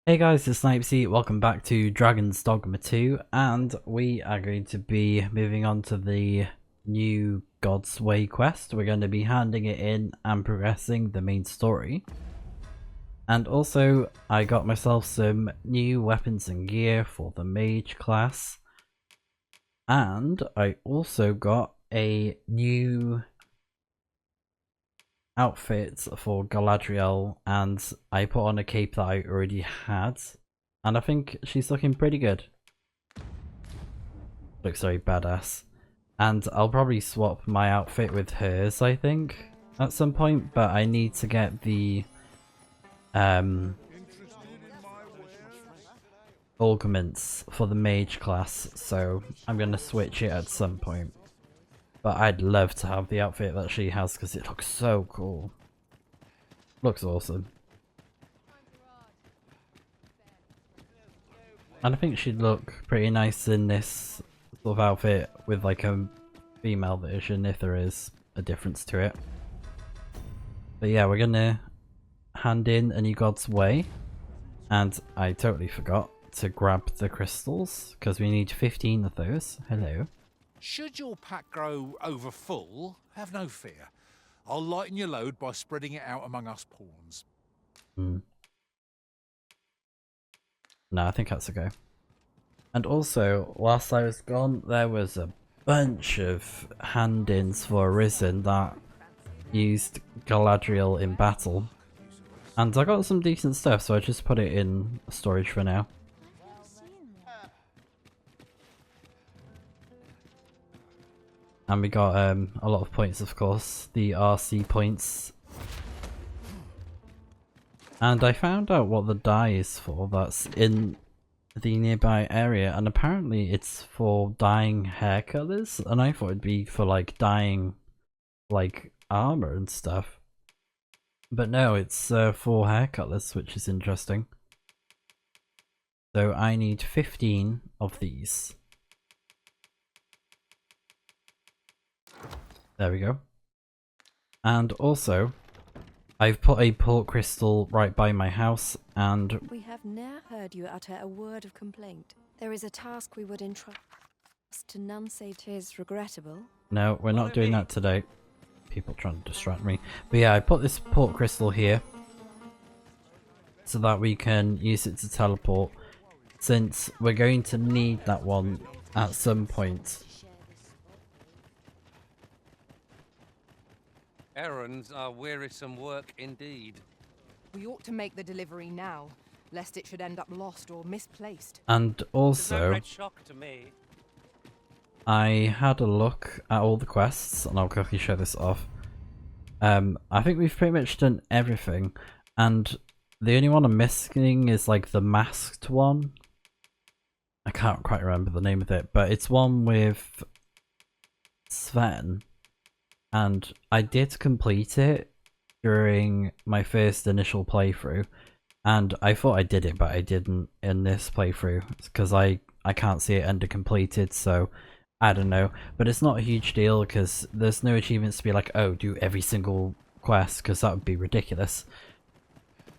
Hey guys, it's Snipezy. Welcome back to Dragon's Dogma 2, and we are going to be moving on to the new God's Way quest. We're going to be handing it in and progressing the main story. And also, I got myself some new weapons and gear for the mage class. And I also got a new outfit for Galadriel, and I put on a cape that I already had. And I think she's looking pretty good. Looks very badass. And I'll probably swap my outfit with hers, I think, at some point. But I need to get the augments for the mage class, so I'm going to switch it at some point. But I'd love to have the outfit that she has because it looks so cool. Looks awesome. And I think she'd look pretty nice in this sort of outfit with like a female version if there is a difference to it. But yeah, we're gonna hand in a new God's Way. And I totally forgot to grab the crystals because we need 15 of those. Hello. Should your pack grow over full, have no fear. I'll lighten your load by spreading it out among us pawns. No, I think that's a go. And also, whilst I was gone, there was a bunch of hand-ins for Arisen that used Galadriel in battle. And I got some decent stuff, so I just put it in storage for now. And we got a lot of points, of course, the RC points. And I found out what the dye is for that's in the nearby area, and apparently it's for dyeing hair colors, and I thought it'd be for like dyeing like armor and stuff. But no, it's for hair colors, which is interesting. So I need 15 of these. There we go. And also, I've put a port crystal right by my house, and we have ne'er heard you utter a word of complaint. There is a task we would entrust to none save 'tis regrettable. No, we're not doing that today. People trying to distract me. But yeah, I put this port crystal here so that we can use it to teleport, since we're going to need that one at some point. Errands are wearisome work indeed. We ought to make the delivery now, lest it should end up lost or misplaced. And also, No great shock to me. I had a look at all the quests, and I'll quickly show this off. I think we've pretty much done everything, and the only one I'm missing is like the masked one. I can't quite remember the name of it, but it's one with Sven. And I did complete it during my first initial playthrough, and I thought I did it, but I didn't in this playthrough because I can't see it under completed, so I don't know. But it's not a huge deal because there's no achievements to be like, oh, do every single quest, because that would be ridiculous.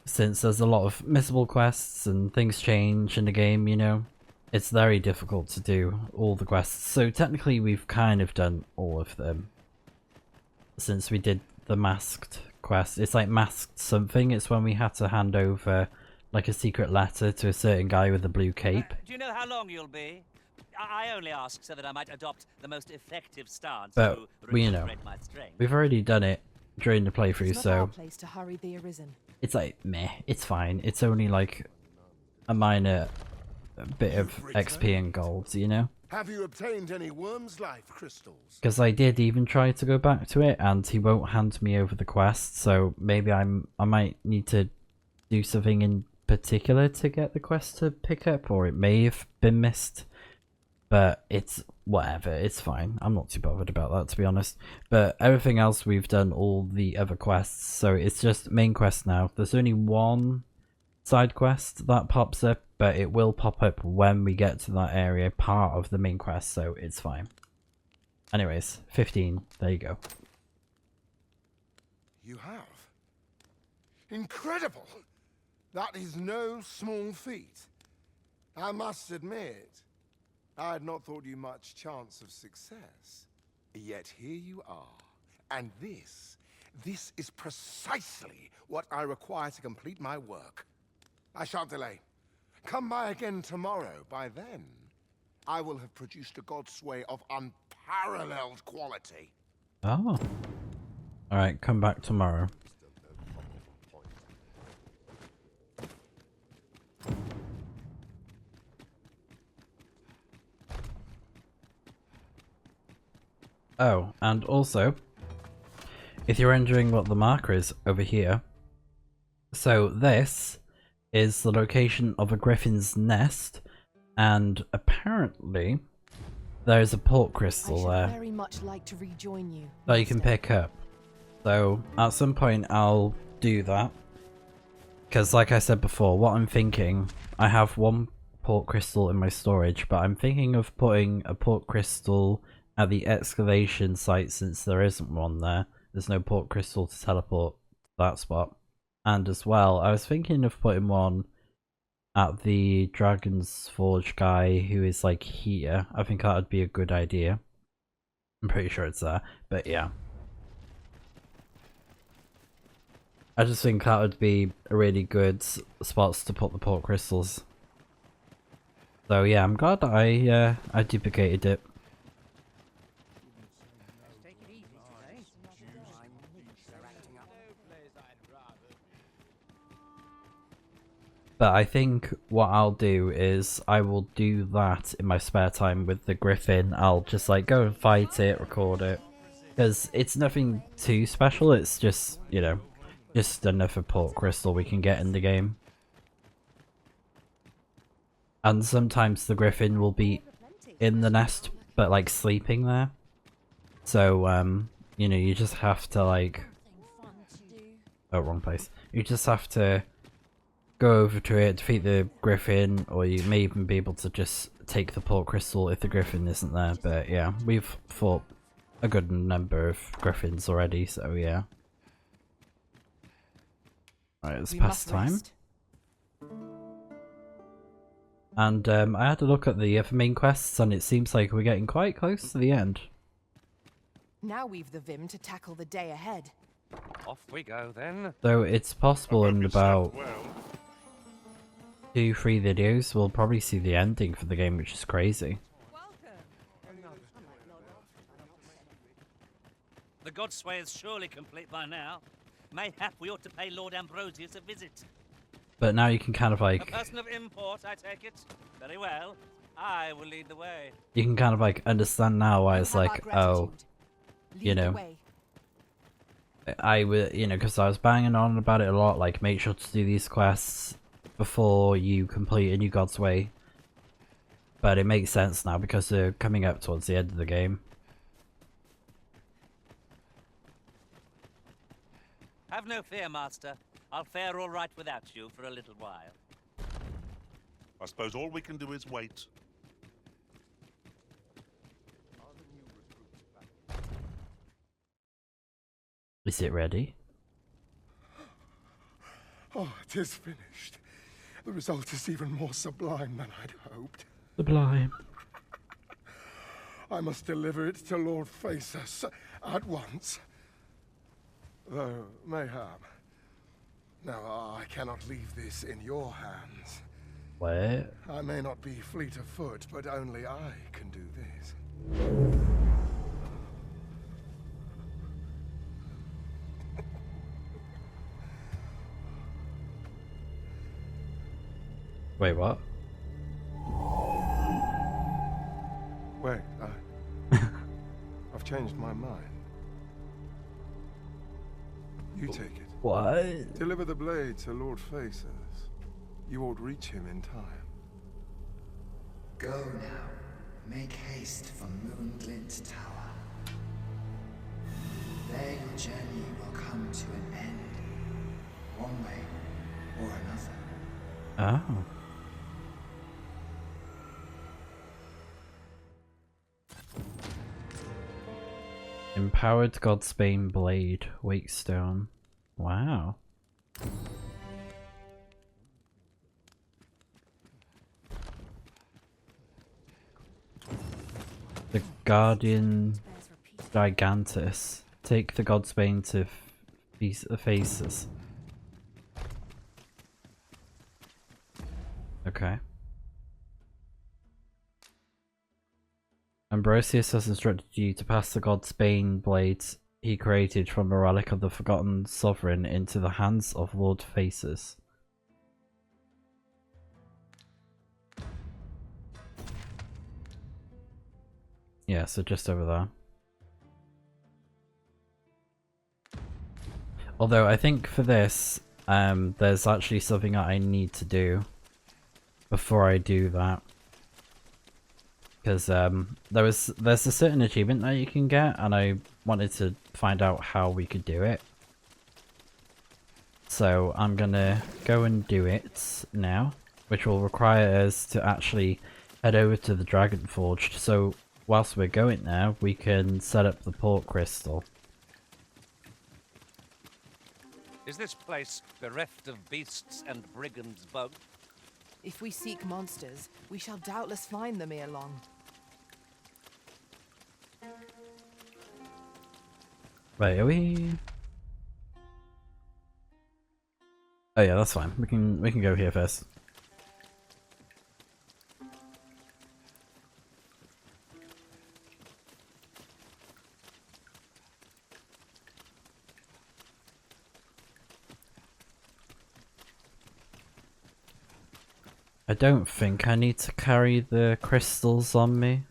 Since there's a lot of missable quests and things change in the game, you know, it's very difficult to do all the quests. So technically we've kind of done all of them. Since we did the masked quest. It's like masked something. It's when we had to hand over like a secret letter to a certain guy with a blue cape. Do you know how long you'll be? I only ask so that I might adopt the most effective stance. But to we, you know, my strength. we've already done it during the playthrough, It's not our so place to hurry the Arisen. it's like meh. It's fine. It's only like a minor bit of XP and gold, you know. Have you obtained any worm's life crystals? Because I did even try to go back to it, and he won't hand me over the quest. So maybe I might need to do something in particular to get the quest to pick up, or it may have been missed. But it's whatever. It's fine. I'm not too bothered about that, to be honest. But everything else we've done, all the other quests. So it's just main quest now. There's only one side quest that pops up, but it will pop up when we get to that area, part of the main quest, so it's fine. Anyways, 15, there you go. You have? Incredible! That is no small feat. I must admit, I had not thought you much chance of success. Yet here you are. And this is precisely what I require to complete my work. I shan't delay. Come by again tomorrow. By then, I will have produced a godsway of unparalleled quality. Oh. Alright, come back tomorrow. Oh, and also, if you're wondering what the marker is over here, so this is the location of a griffin's nest, and apparently there's a port crystal I there should very much like to rejoin you. that you can Master. pick up. So at some point I'll do that, because like I said before, what I'm thinking, I have one port crystal in my storage, but I'm thinking of putting a port crystal at the excavation site since there isn't one there. There's no port crystal to teleport to that spot. And as well, I was thinking of putting one at the Dragon's Forge guy who is like here. I think that would be a good idea. I'm pretty sure it's there, but yeah. I just think that would be a really good spots to put the port crystals. So yeah, I'm glad that I duplicated it. But I think what I'll do is I will do that in my spare time with the griffin. I'll just like go and fight it, record it. Because it's nothing too special, it's just, you know, just another port crystal we can get in the game. And sometimes the griffin will be in the nest, but like sleeping there. So, you know, you just have to like... Oh, wrong place. You just have to go over to it, defeat the griffin, or you may even be able to just take the port crystal if the griffin isn't there. But yeah, we've fought a good number of griffins already, so yeah. Alright, it's past time. Rest. And I had to look at the other main quests, and it seems like we're getting quite close to the end. Now we've the vim to tackle the day ahead. Off we go then. So it's possible in about 2-3 videos we'll probably see the ending for the game, which is crazy. The Godsway is surely complete by now. Mayhap we ought to pay Lord Ambrosius a visit. But now you can kind of A like, person of import, I take it. Very well. I will lead the way. you can kind of like understand now why You it's have our like, oh, gratitude. you Lead the know, way. I would, you know, because I was banging on about it a lot, like make sure to do these quests before you complete a new God's Way. But it makes sense now because they're coming up towards the end of the game. Have no fear, Master. I'll fare all right without you for a little while. I suppose all we can do is wait. Is it ready? Oh, it is finished. The result is even more sublime than I'd hoped. Sublime. I must deliver it to Lord Phaesus at once. Though, mayhap. Now, I cannot leave this in your hands. What? I may not be fleet of foot, but only I can do this. Wait, what? Wait, I've changed my mind. You take it. What? Deliver the blade to Lord Phaesus. You ought reach him in time. Go now. Make haste for Moonglint Tower. There your journey will come to an end. One way or another. Oh. Empowered Godsbane Blade, Wakestone. Wow. The Guardian Gigantus. Take the God's Bane to faces. Okay. Ambrosius has instructed you to pass the God's Bane blades he created from a relic of the Forgotten Sovereign into the hands of Lord Faces. Yeah, so just over there. Although I think for this, there's actually something that I need to do before I do that. Because there's a certain achievement that you can get, and I wanted to find out how we could do it. So I'm gonna go and do it now, which will require us to actually head over to the Dragon Forge. So whilst we're going there, we can set up the port crystal. Is this place bereft of beasts and brigands both? If we seek monsters, we shall doubtless find them ere long. Right, are we? Oh yeah, that's fine. We can go here first. I don't think I need to carry the crystals on me.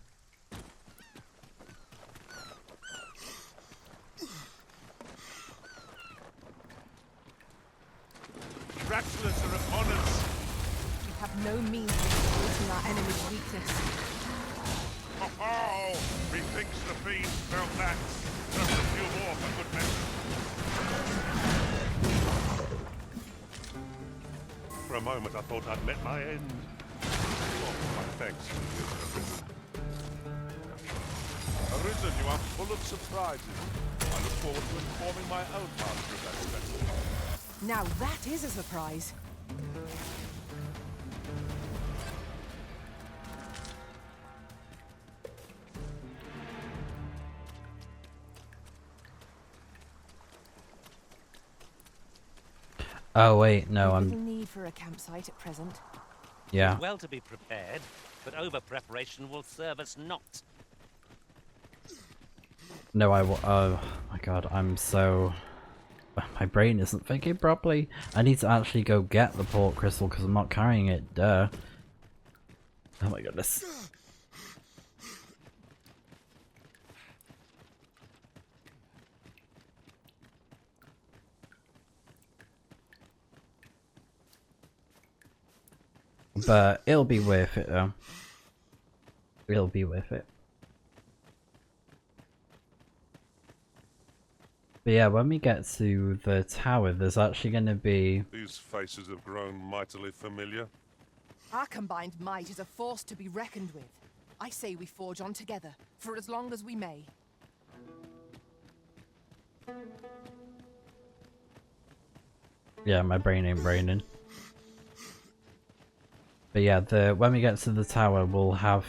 Rattlers are upon us. We have no means of exploiting our enemy's weakness. Oh, methinks the fiend felt that. Just a few more for good measure. For a moment I thought I'd met my end. Oh, my thanks. Arisen, you are full of surprises. I look forward to informing my own master of that special. Now that is a surprise. Oh wait, no, Little I'm... need for a campsite at present. Yeah. Well to be prepared, but over-preparation will serve us not. No, oh my god, I'm so... My brain isn't thinking properly. I need to actually go get the port crystal because I'm not carrying it, duh. Oh my goodness. But it'll be worth it though. It'll be worth it. But yeah, when we get to the tower, there's actually going to be... These faces have grown mightily familiar. Our combined might is a force to be reckoned with. I say we forge on together, for as long as we may. Yeah, my brain ain't braining. But yeah, when we get to the tower, we'll have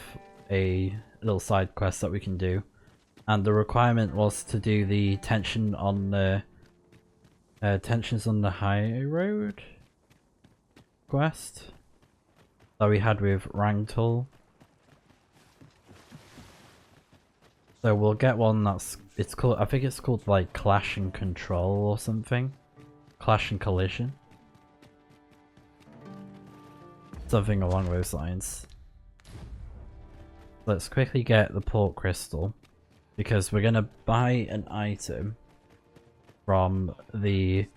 a little side quest that we can do. And the requirement was to do the tensions on the high road quest that we had with Rangtul. So we'll get one it's called, I think it's called like Clash and Control or something. Clash and Collision. Something along those lines. Let's quickly get the port crystal. Because we're gonna buy an item from the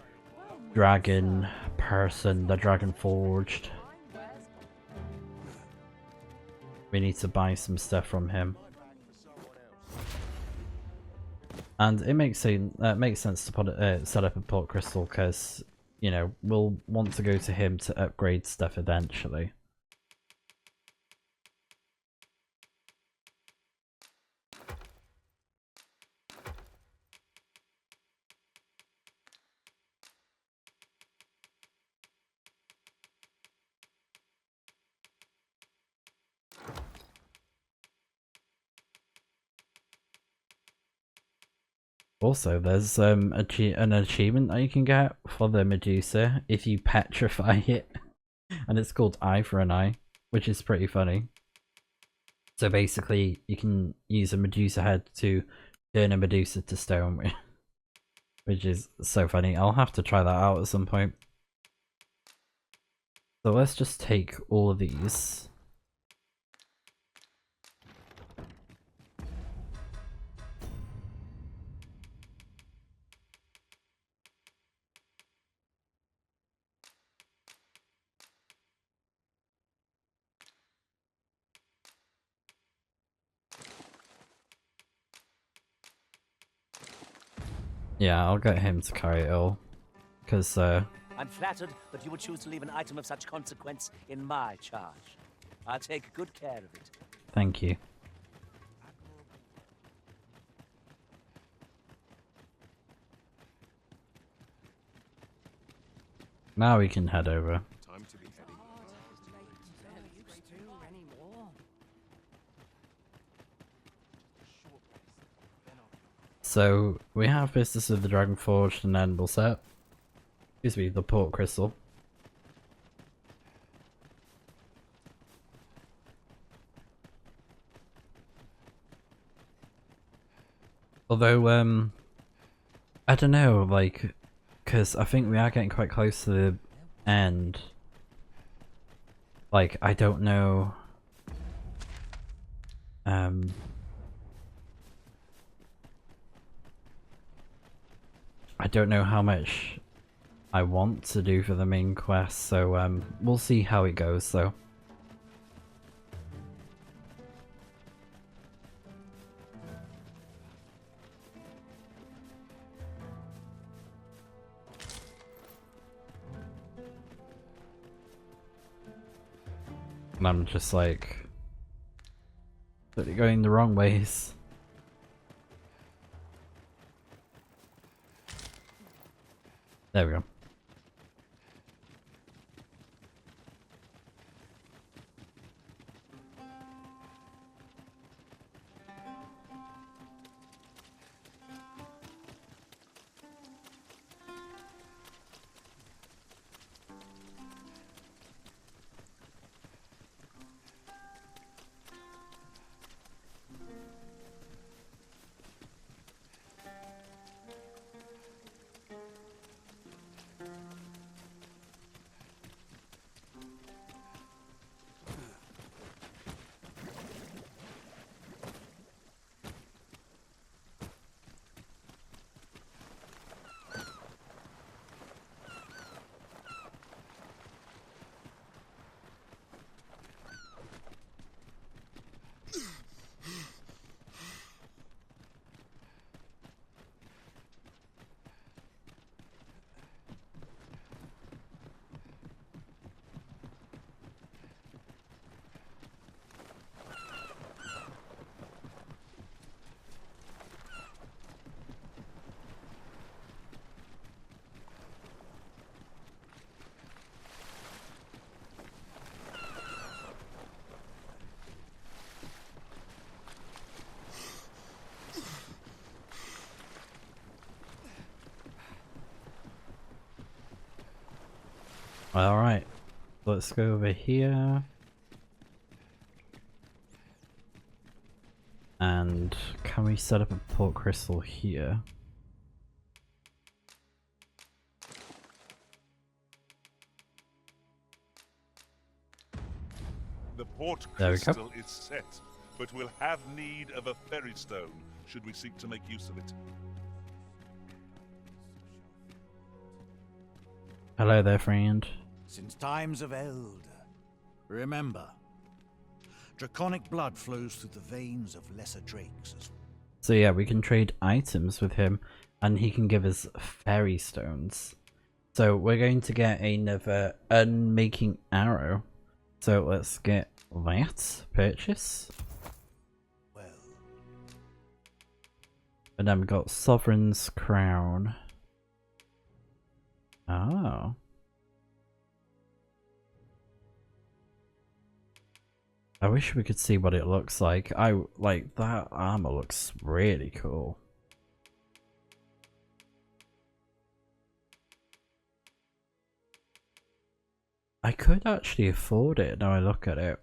dragon person, the dragon forged. We need to buy some stuff from him. And it makes sense to put set up a port crystal because, you know, we'll want to go to him to upgrade stuff eventually. Also, there's an achievement that you can get for the Medusa if you petrify it, and it's called Eye for an Eye, which is pretty funny. So basically, you can use a Medusa head to turn a Medusa to stone, which is so funny. I'll have to try that out at some point. So let's just take all of these. Yeah, I'll get him to carry it all, because I'm flattered that you would choose to leave an item of such consequence in my charge. I'll take good care of it. thank you. Now we can head over. Time to be heading. So we have business with the Dragon Forged, and then we'll set. Excuse me, the Port Crystal. Although, I don't know, like, because I think we are getting quite close to the end. Like, I don't know. I don't know how much I want to do for the main quest, so we'll see how it goes though. And I'm just like going the wrong ways. There we go. Alright, let's go over here. And can we set up a port crystal here? The port There we go. crystal is set, but we'll have need of a ferry stone should we seek to make use of it. Hello there, friend. Since times of eld, remember, draconic blood flows through the veins of lesser drakes as well. So yeah, we can trade items with him, and he can give us fairy stones. So we're going to get another unmaking arrow. So let's get that purchase. Well, And then we got Sovereign's Crown. Oh. I wish we could see what it looks like. Like that armor looks really cool. I could actually afford it now I look at it.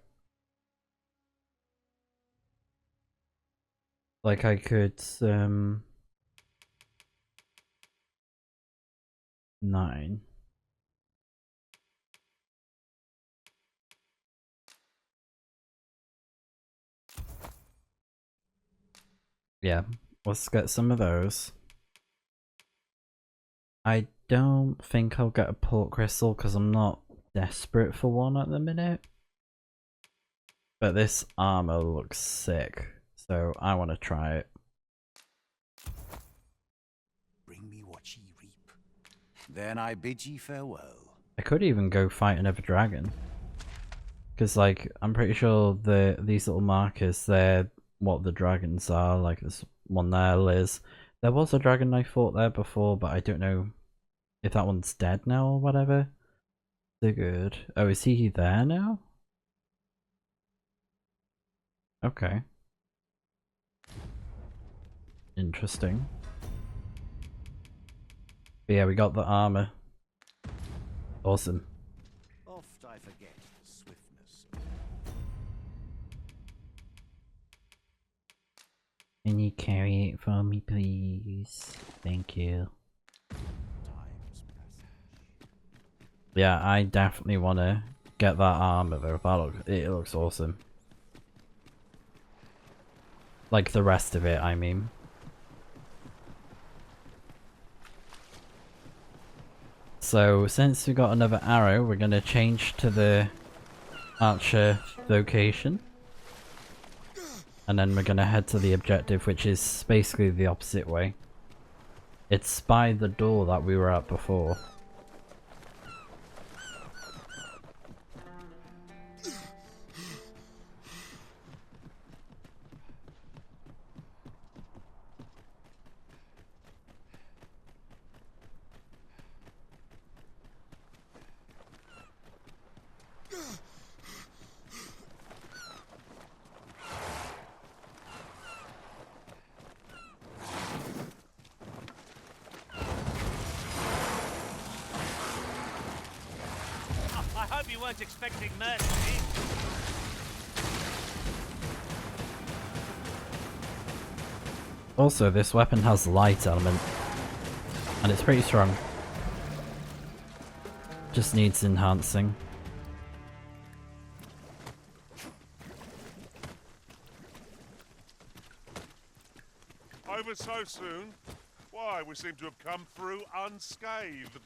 Like I could 9. Yeah, let's get some of those. I don't think I'll get a port crystal because I'm not desperate for one at the minute. But this armor looks sick, so I want to try it. Bring me what ye reap. Then I bid ye farewell. I could even go fight another dragon. Because, like, I'm pretty sure these little markers, they're what the dragons are. Like, there's one there, Liz. There was a dragon I fought there before, but I don't know if that one's dead now or whatever. They're good. Oh, is he there now? Okay. Interesting. But yeah, we got the armor. Awesome. Oft I forget the swiftness. Can you carry it for me, please? Thank you. Time's passage. Yeah, I definitely want to get that armor though. It looks awesome. Like the rest of it, I mean. So, since we got another arrow, we're going to change to the archer vocation. And then we're going to head to the objective, which is basically the opposite way. It's by the door that we were at before. I hope you weren't expecting mercy. Also, this weapon has light element. And it's pretty strong. Just needs enhancing. Over so soon? Why, we seem to have come through unscathed.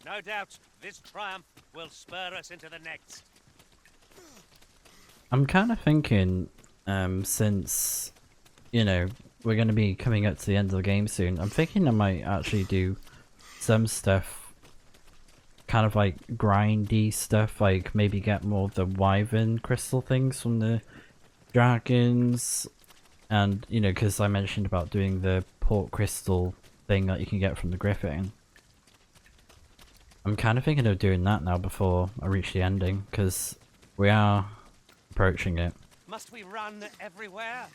No doubt this triumph will spur us into the next. I'm kind of thinking, since, you know, we're going to be coming up to the end of the game soon, I'm thinking I might actually do some stuff, kind of like grindy stuff, like maybe get more of the wyvern crystal things from the dragons, and, you know, because I mentioned about doing the port crystal thing that you can get from the griffin. I'm kind of thinking of doing that now before I reach the ending, because we are approaching it. Must we run everywhere?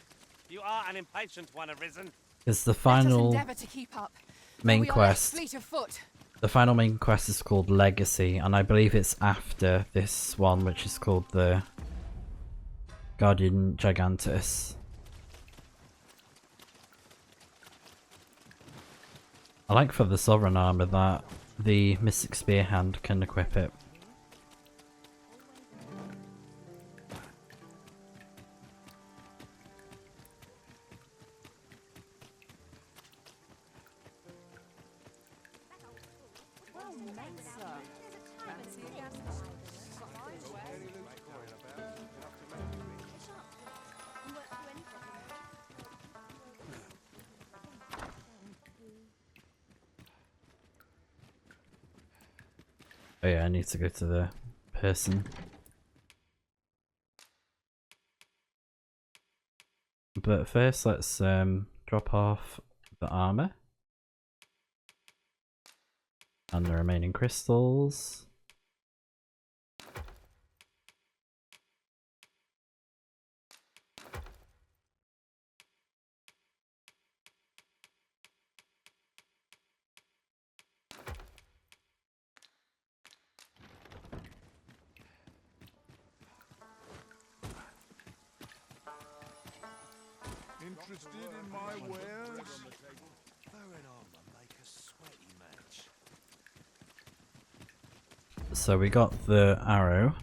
You are an impatient one, Arisen. It's the Let us final endeavour to keep up. main We are less quest. fleet of foot. The final main quest is called Legacy, and I believe it's after this one, which is called the Guardian Gigantus. I like for the Sovereign armor that the Mystic Spear Hand can equip it. Oh yeah, I need to go to the person. But first let's drop off the armor. And the remaining crystals. Interested in my wares? So we got the arrow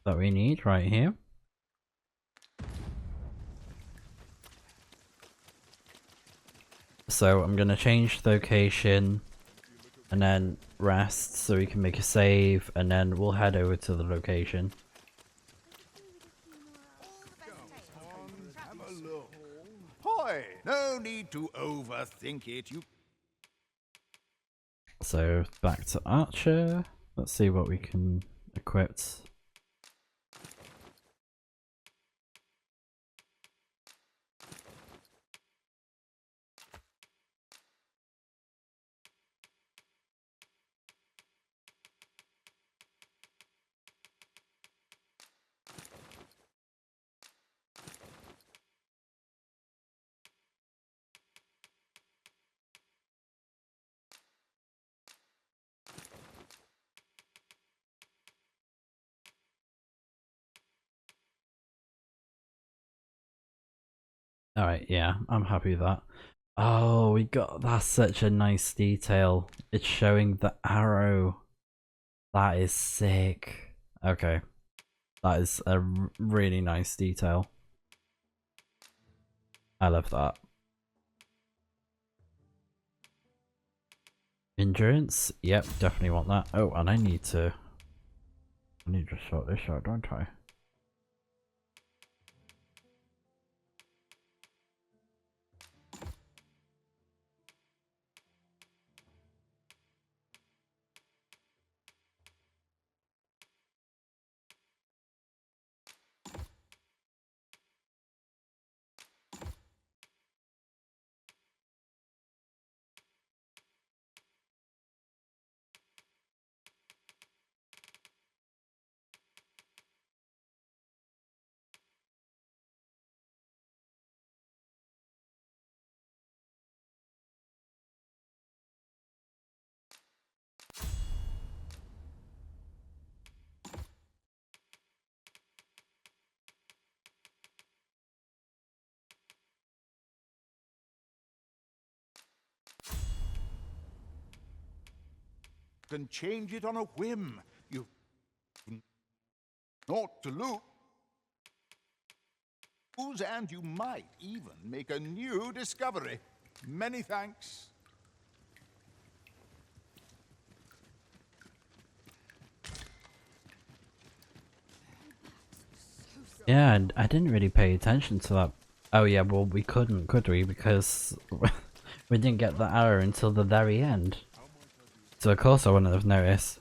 that we need right here. So I'm gonna change the location and then rest so we can make a save, and then we'll head over to the location. Have a look. Hoy! No need to overthink it. You So back to Archer. Let's see what we can equip. Alright, yeah, I'm happy with that. Oh, we got, that's such a nice detail. It's showing the arrow. That is sick. Okay. That is a really nice detail. I love that. Endurance? Yep, definitely want that. Oh, and I need to sort this out, don't I? can change it on a whim. You naught to lose, and you might even make a new discovery. Many thanks. Yeah, and I didn't really pay attention to that. Oh yeah, well we couldn't, could we? Because we didn't get the arrow until the very end. So of course I wouldn't have noticed.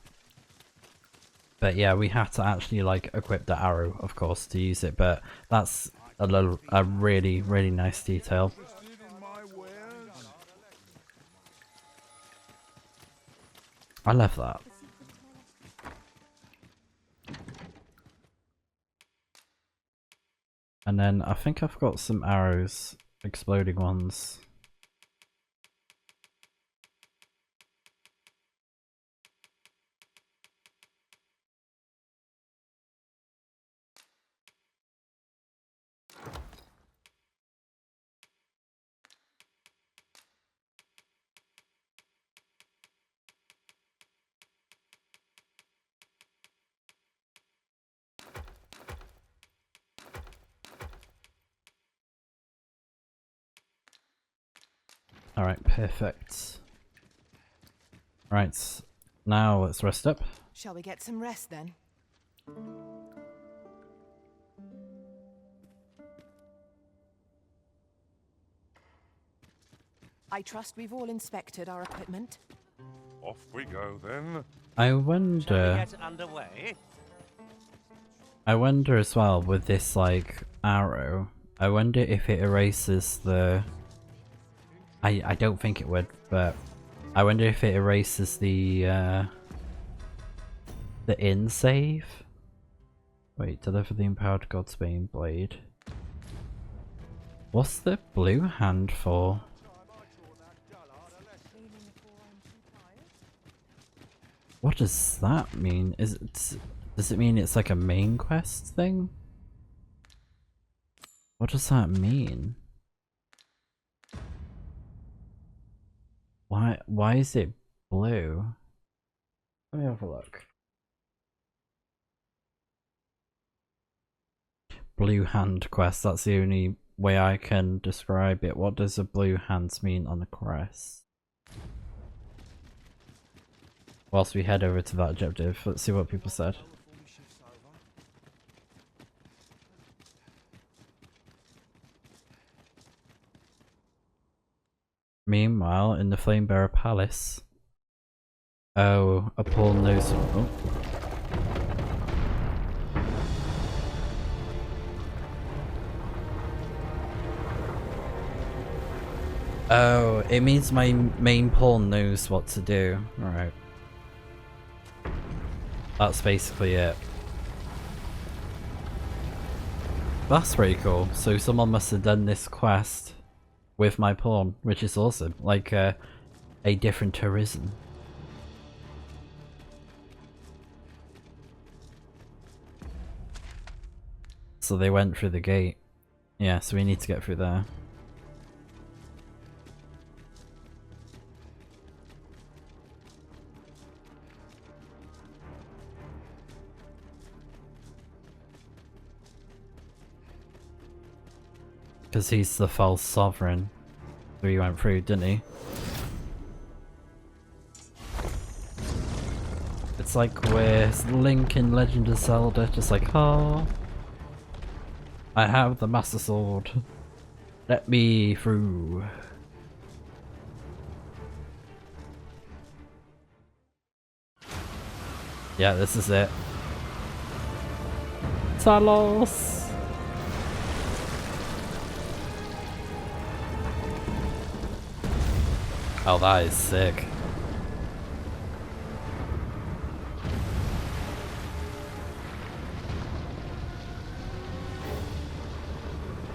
But yeah, we had to actually like equip the arrow, of course, to use it. But that's a really, really nice detail. I love that. And then I think I've got some arrows, exploding ones. Alright, perfect. Right, now let's rest up. Shall we get some rest then? I trust we've all inspected our equipment. Off we go then. I Shall we wonder get underway? as well with this like arrow, I wonder if it erases the... I don't think it would, but I wonder if it erases the in save. Wait, deliver the empowered Godsbane blade. What's the blue hand for? What does that mean? Does it mean it's like a main quest thing? What does that mean? Why is it blue? Let me have a look. Blue hand quest, that's the only way I can describe it. What does a blue hands mean on the crest? Whilst we head over to that objective, let's see what people said. Meanwhile, in the Flamebearer Palace. Oh, a pawn knows. Oh. Oh, it means my main pawn knows what to do. Right. That's basically it. That's pretty cool. So someone must have done this quest with my pawn, which is awesome. Like a different tourism. So they went through the gate. Yeah, so we need to get through there. Because he's the false sovereign. So he went through, didn't he? It's like we're Link in Legend of Zelda, just like, oh, I have the Master Sword. Let me through. Yeah, this is it. Talos! Oh, that is sick.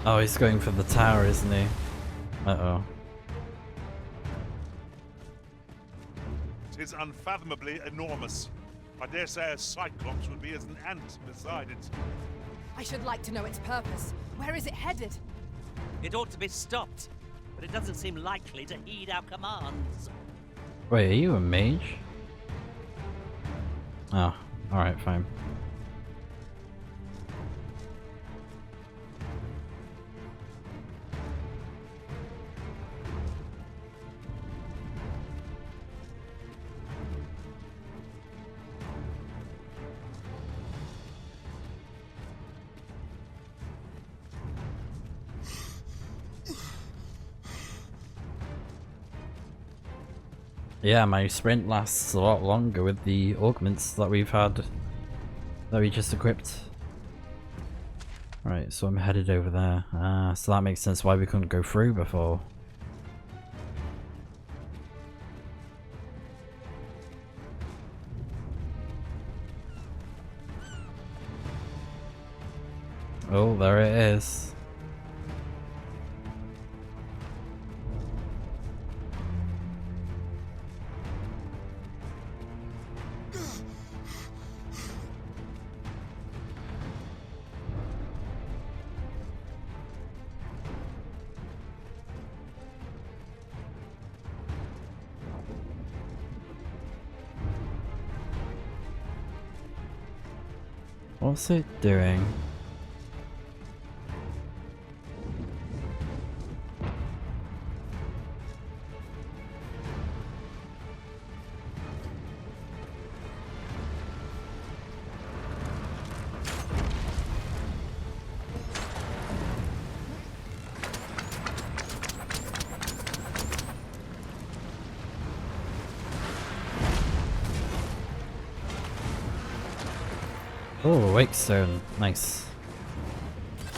Oh, he's going for the tower, isn't he? Uh-oh. It is unfathomably enormous. I dare say a cyclops would be as an ant beside it. I should like to know its purpose. Where is it headed? It ought to be stopped, but it doesn't seem likely to heed our commands. Wait, are you a mage? Oh, alright, fine. Yeah, my sprint lasts a lot longer with the augments that we've had, that we just equipped. Right, so I'm headed over there. Ah, so that makes sense why we couldn't go through before. Oh, there it is. What's it doing? Oh, wake stone. Nice.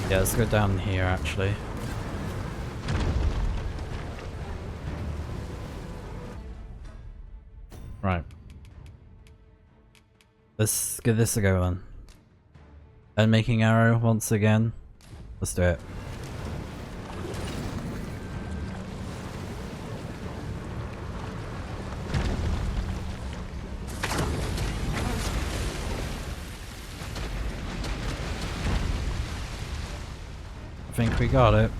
Yeah, let's go down here actually. Right. Let's give this a go then. And making arrow once again. Let's do it. think we got it.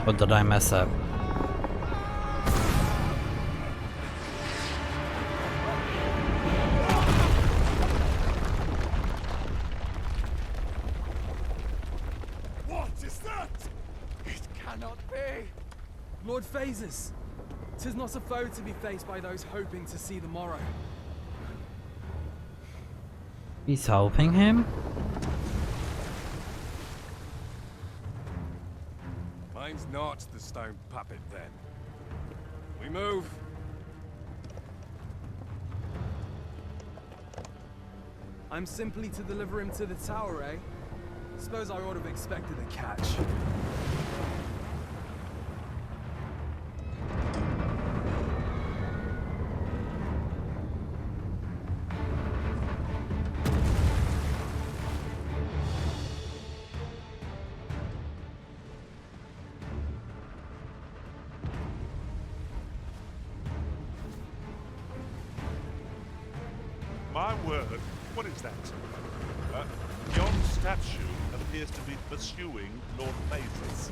Or did I mess up? What is that? It cannot be. Lord Phases, 'tis not a foe to be faced by those hoping to see the morrow. He's helping him? Mine's not the stone puppet, then. We move. I'm simply to deliver him to the tower, eh? Suppose I ought to have expected a catch. My word, what is that? Yon statue appears to be pursuing Lord Phases.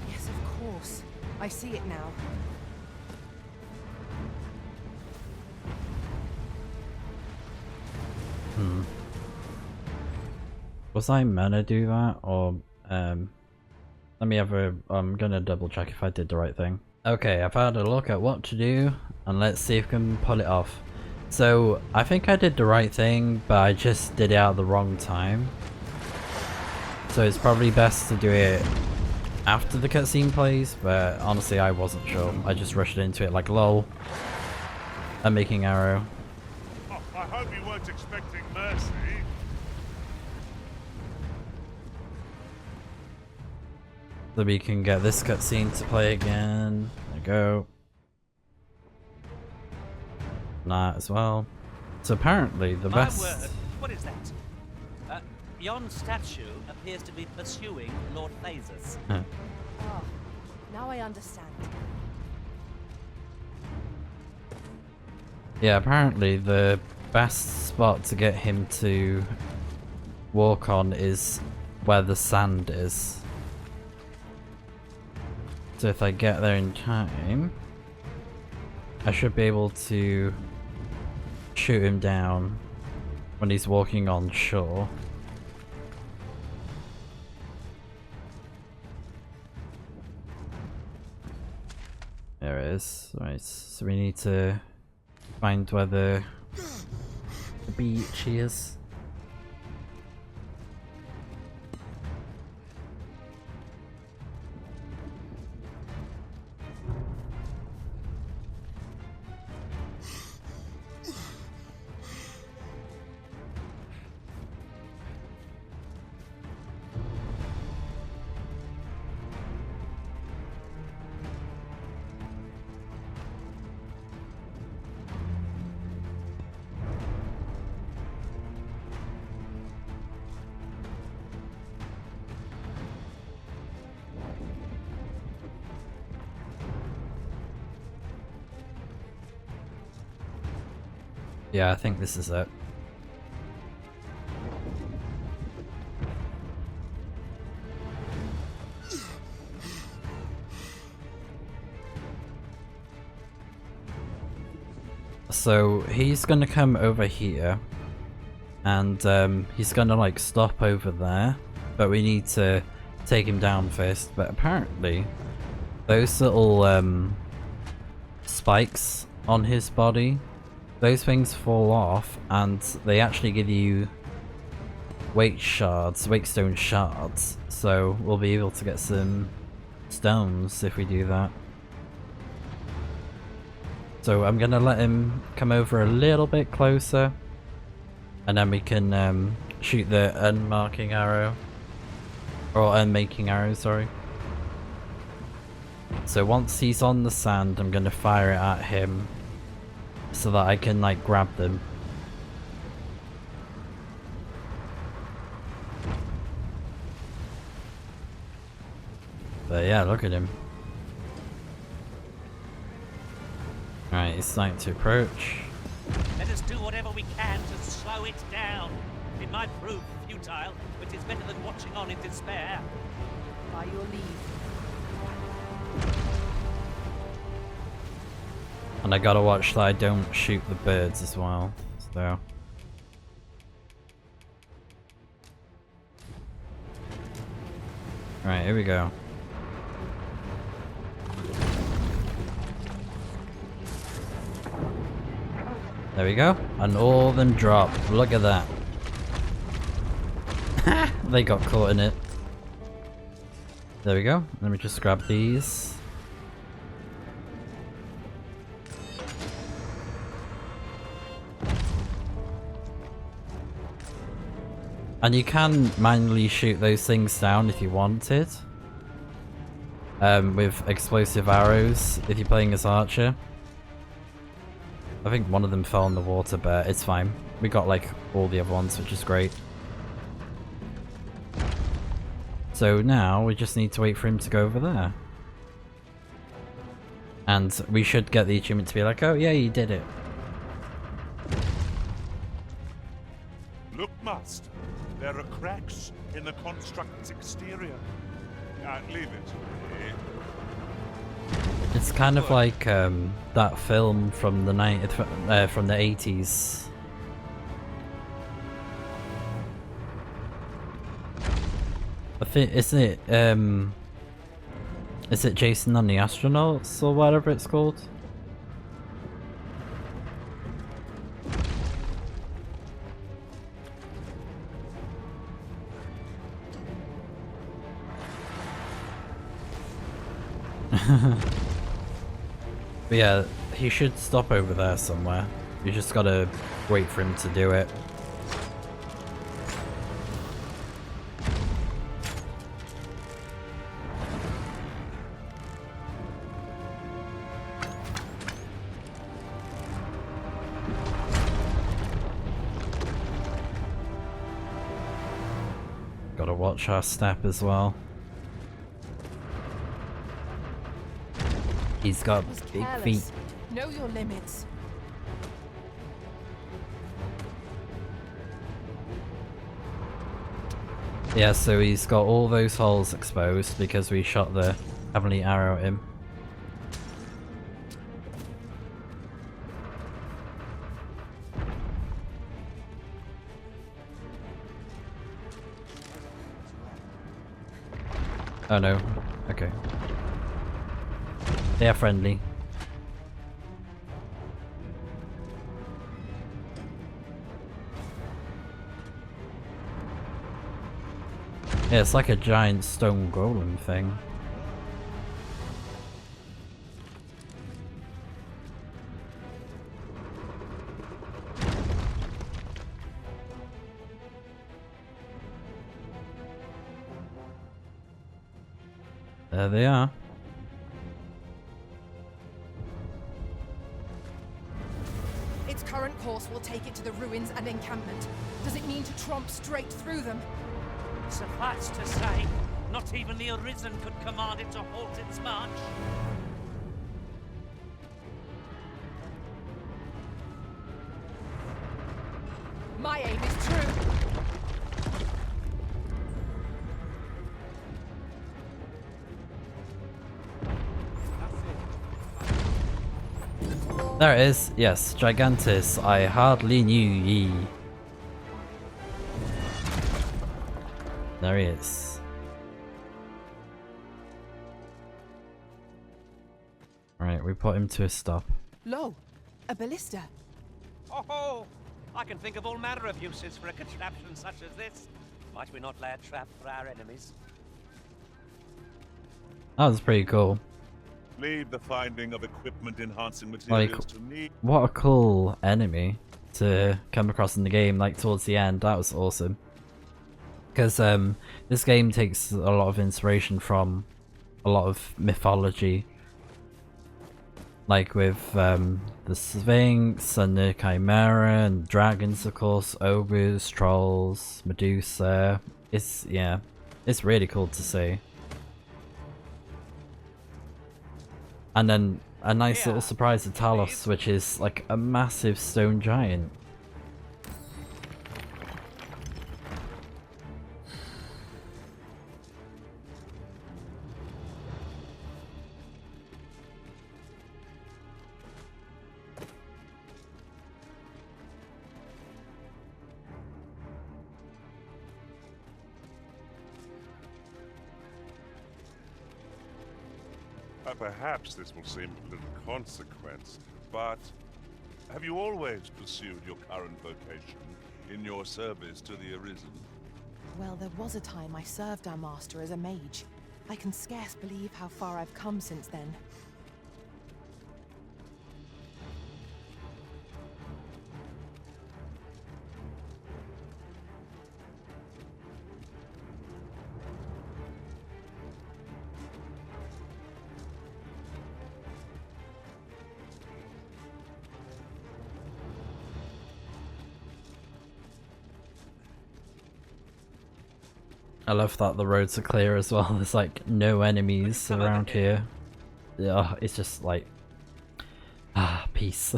Yes, of course. I see it now. Was I meant to do that, or let me have a, I'm gonna double check if I did the right thing. Okay, I've had a look at what to do, and let's see if we can pull it off. So, I think I did the right thing, but I just did it at the wrong time. So it's probably best to do it after the cutscene plays, but honestly I wasn't sure. I just rushed into it like lol. I'm making arrow. Oh, I hope you weren't expecting mercy. So we can get this cutscene to play again. There we go. That as well. So apparently the best... My word, what is that? Yon statue appears to be pursuing Lord Phases. Ah, now I understand. Yeah, apparently the best spot to get him to walk on is where the sand is. So if I get there in time, I should be able to shoot him down when he's walking on shore. There it is. Right, so we need to find where the beach is. Yeah, I think this is it. So he's gonna come over here and he's gonna like stop over there, but we need to take him down first. But apparently those little spikes on his body, those things fall off and they actually give you weight stone shards, so we'll be able to get some stones if we do that. So I'm gonna let him come over a little bit closer and then we can shoot the unmarking arrow, or unmaking arrow, sorry. So once he's on the sand, I'm gonna fire it at him so that I can like grab them. But yeah, look at him. Alright, he's starting to approach. Let us do whatever we can to slow it down. It might prove futile, but it's better than watching on in despair. By your leave. And I gotta watch that I don't shoot the birds as well. So. Alright, here we go. There we go. And all of them drop. Look at that. They got caught in it. There we go. Let me just grab these. And you can manually shoot those things down if you wanted. With explosive arrows, if you're playing as Archer. I think one of them fell in the water, but it's fine. We got like all the other ones, which is great. So now we just need to wait for him to go over there. And we should get the achievement to be like, oh yeah, you did it. Look, Master. There are cracks in the construct's exterior. Leave it. It's kind of like that film from the from the 80s. I think is it Jason and the Astronauts or whatever it's called? But yeah, he should stop over there somewhere. You just gotta wait for him to do it. Gotta watch our step as well. He's got big feet. Know your limits. Yeah, so he's got all those holes exposed because we shot the heavenly arrow at him. Oh no. Okay. They are friendly. Yeah, it's like a giant stone golem thing. There they are. Its current course will take it to the ruins and encampment. Does it mean to tromp straight through them? Suffice to say, not even the Arisen could command it to halt its march. My aim is true. There it is. Yes, Gigantus. I hardly knew ye. There he is. Alright, we put him to a stop. Lo, a ballista. Oh, I can think of all manner of uses for a contraption such as this. Might we not lay a trap for our enemies? That was pretty cool. Leave the finding of equipment enhancing Like, materials to me. what a cool enemy to come across in the game, like towards the end. That was awesome. Because this game takes a lot of inspiration from a lot of mythology. Like with the Sphinx and the Chimera and dragons, of course, ogres, trolls, Medusa. It's, yeah, it's really cool to see. And then a nice little surprise of Talos, which is like a massive stone giant. Perhaps this will seem of little consequence, but have you always pursued your current vocation in your service to the Arisen? Well, there was a time I served our master as a mage. I can scarce believe how far I've come since then. I love that the roads are clear as well. There's like no enemies around here. Yeah, it's just like peace.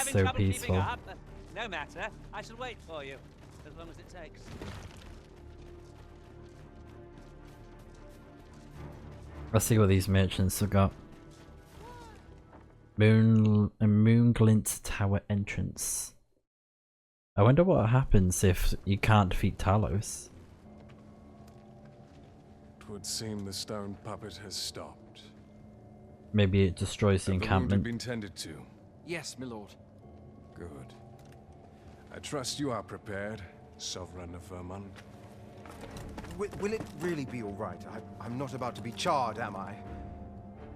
So peaceful. Up? No matter. I shall wait for you, as long as it takes. Let's see what these merchants have got. Moonglint Tower entrance. I wonder what happens if you can't defeat Talos. It would seem the stone puppet has stopped. Maybe it destroys the Have encampment. the wound been tended to? Yes, my lord. Good. I trust you are prepared, Sovereign of Vermont. Will it really be all right? I'm not about to be charred, am I?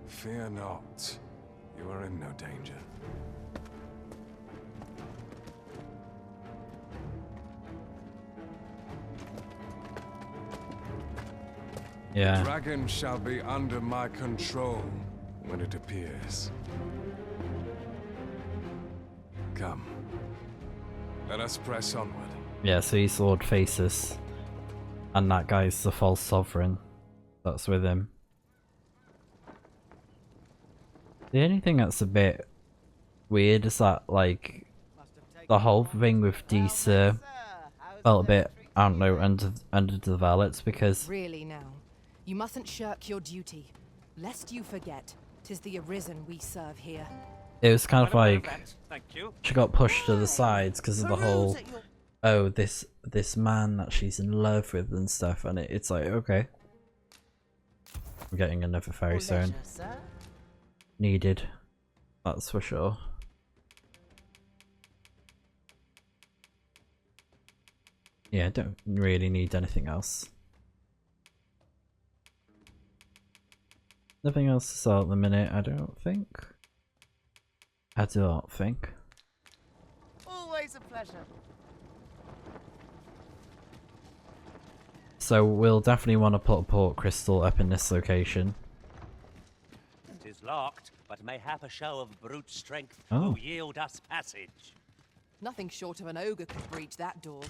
Fear not. You are in no danger. Yeah. The dragon shall be under my control when it appears. Come. Let us press onward. Yeah, so he's Lord Faces. And that guy's the false sovereign. That's with him. The only thing that's a bit weird is that, like, the whole thing with Disa felt a bit, I don't know, underdeveloped because... Really now, you mustn't shirk your duty, lest you forget, 'tis the Arisen we serve here. It was kind of like, she got pushed to the sides because of the whole, oh, this man that she's in love with and stuff, and it's like, okay. I'm getting another fairy stone. Needed. That's for sure. Yeah, don't really need anything else. Nothing else to sell at the minute, I don't think. I don't think. Always a pleasure. So we'll definitely want to put a port crystal up in this location. It is locked, but may have a show of brute strength Oh. to yield us passage. Nothing short of an ogre could breach that door.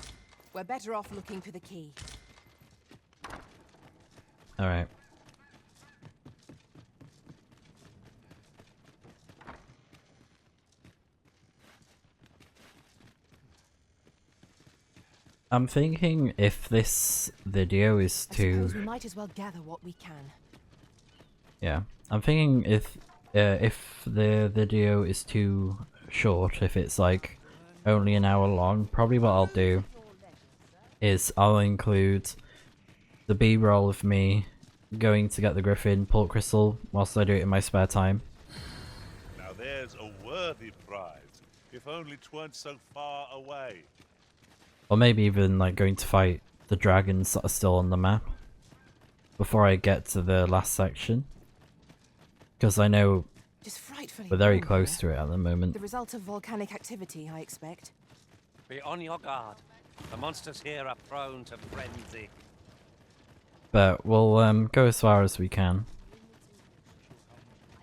We're better off looking for the key. Alright. I'm thinking if this video is I too... suppose we might as well gather what we can. Yeah, I'm thinking if the video is too short, if it's like only an hour long, probably what I'll do is I'll include the B-roll of me going to get the Griffin port crystal whilst I do it in my spare time. Now there's a worthy prize, if only 'tweren't so far away. Or maybe even like going to fight the dragons that are still on the map before I get to the last section. Because I know we're very close to it at the moment. The result of volcanic activity, I expect. Be on your guard. The monsters here are prone to frenzy. But we'll go as far as we can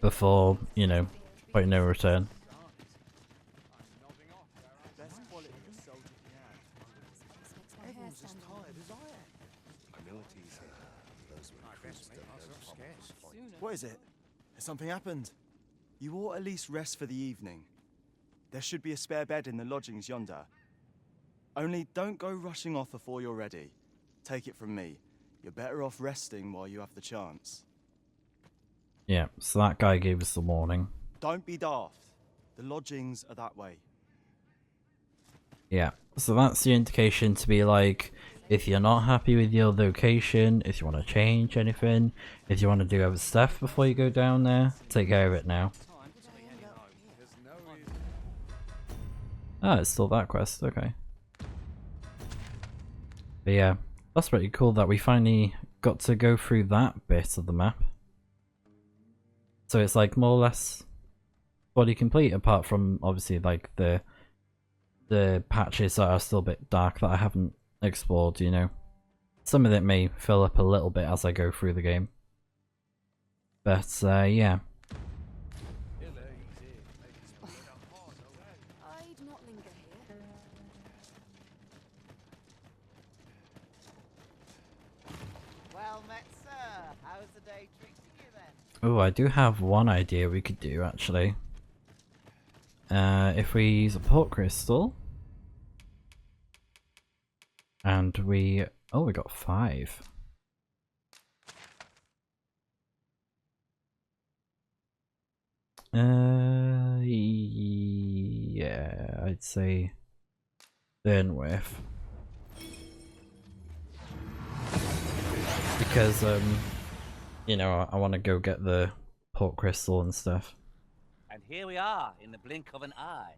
before, you know, point no return. What is it? Has something happened? You ought at least rest for the evening. There should be a spare bed in the lodgings yonder. Only don't go rushing off before you're ready. Take it from me. You're better off resting while you have the chance. Yeah, so that guy gave us the warning. Don't be daft. The lodgings are that way. Yeah, so that's the indication to be like, if you're not happy with your location, if you want to change anything, if you want to do other stuff before you go down there, take care of it now. Ah, it's still that quest, okay. But yeah, that's pretty cool that we finally got to go through that bit of the map. So it's like more or less fully complete, apart from obviously like the patches that are still a bit dark that I haven't explored, you know. Some of it may fill up a little bit as I go through the game. But yeah. I'd not linger here. Well met, sir. How's the day treating you then? Oh, I do have one idea we could do actually. If we use a port crystal and we got 5. Yeah, I'd say then with, because you know, I want to go get the port crystal and stuff. And here we are, in the blink of an eye.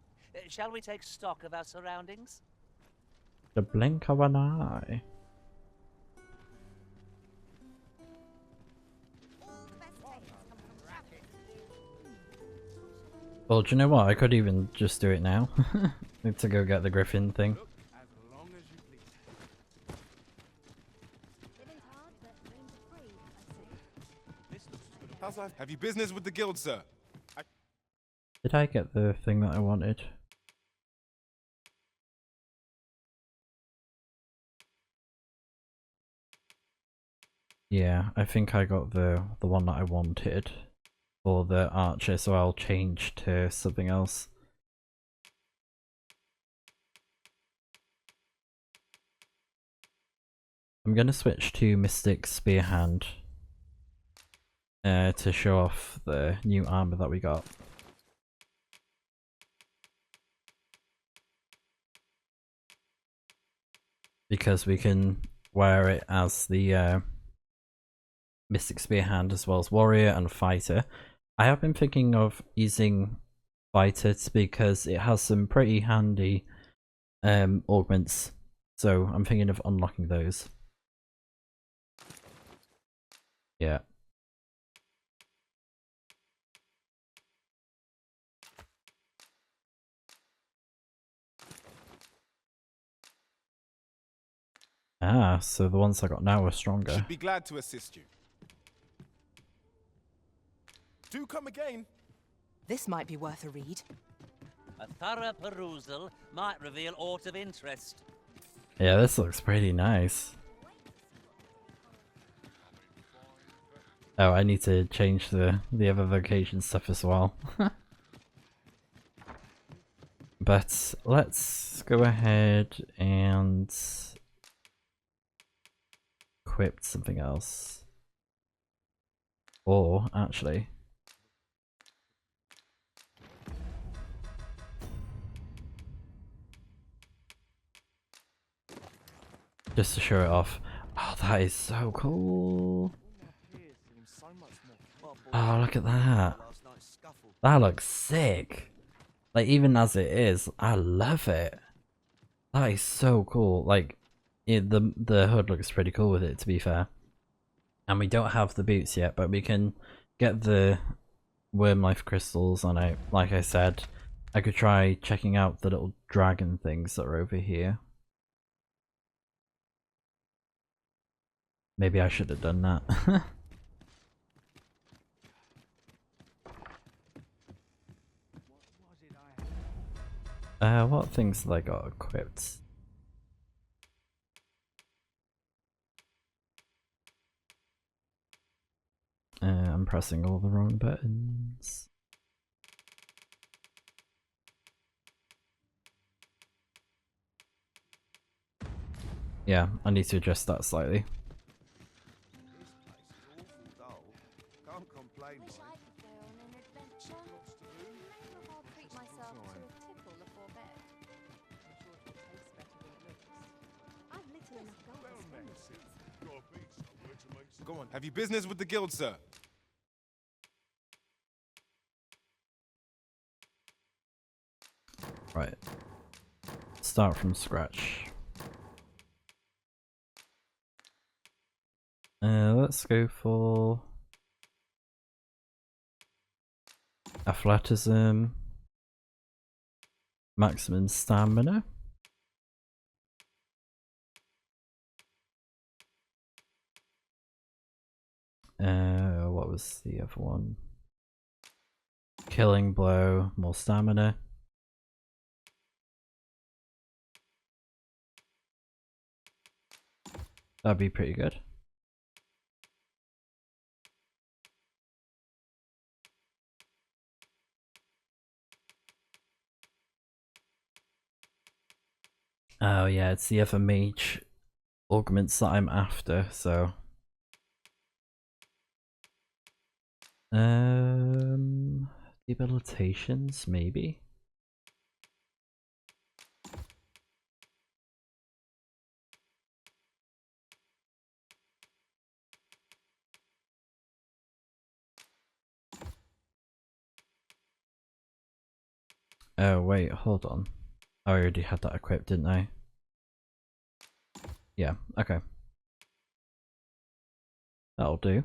Shall we take stock of our surroundings? The blink of an eye. Well, do you know what? I could even just do it now. Need to go get the griffin thing. How's life? Have you business with the guild, sir? Did I get the thing that I wanted? Yeah, I think I got the one that I wanted for the archer, so I'll change to something else. I'm gonna switch to Mystic Spearhand to show off the new armor that we got. Because we can wear it as the Mystic Spearhand as well as Warrior and Fighter. I have been thinking of using Fighter because it has some pretty handy augments, so I'm thinking of unlocking those. Yeah. Ah, so the ones I got now are stronger. Should be glad to assist you. Do come again. This might be worth a read. A thorough perusal might reveal aught of interest. Yeah, this looks pretty nice. Oh, I need to change the other vocation stuff as well. But let's go ahead and equip something else. Or actually, just to show it off. Oh, that is so cool. Oh, look at that. That looks sick. Like, even as it is, I love it. That is so cool. Like, the hood looks pretty cool with it, to be fair. And we don't have the boots yet, but we can get the worm life crystals on it. Like I said, I could try checking out the little dragon things that are over here. Maybe I should have done that. What things have I got equipped? I'm pressing all the wrong buttons. Yeah, I need to adjust that slightly. Can't complain, Wish I could go on an adventure. Maybe I'll treat myself to a tipple before bed. I'm sure it will taste better than it looks. I've little enough gold to spend. Go on, have you business with the guild, sir? Right. Start from scratch. Let's go for athleticism, maximum stamina. What was the other one? Killing blow, more stamina. That'd be pretty good. Oh yeah, it's the other mage augments that I'm after, so debilitations maybe. Oh wait, hold on. I already had that equipped, didn't I? Yeah, okay. That'll do.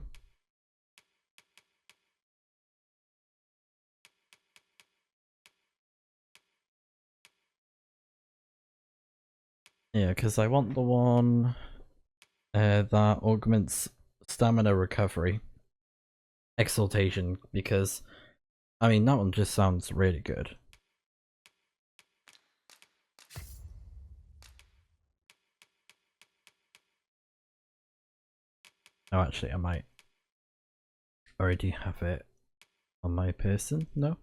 Yeah, because I want the one that augments stamina recovery. Exaltation, because, I mean, that one just sounds really good. Oh, actually, I might already have it on my person, no?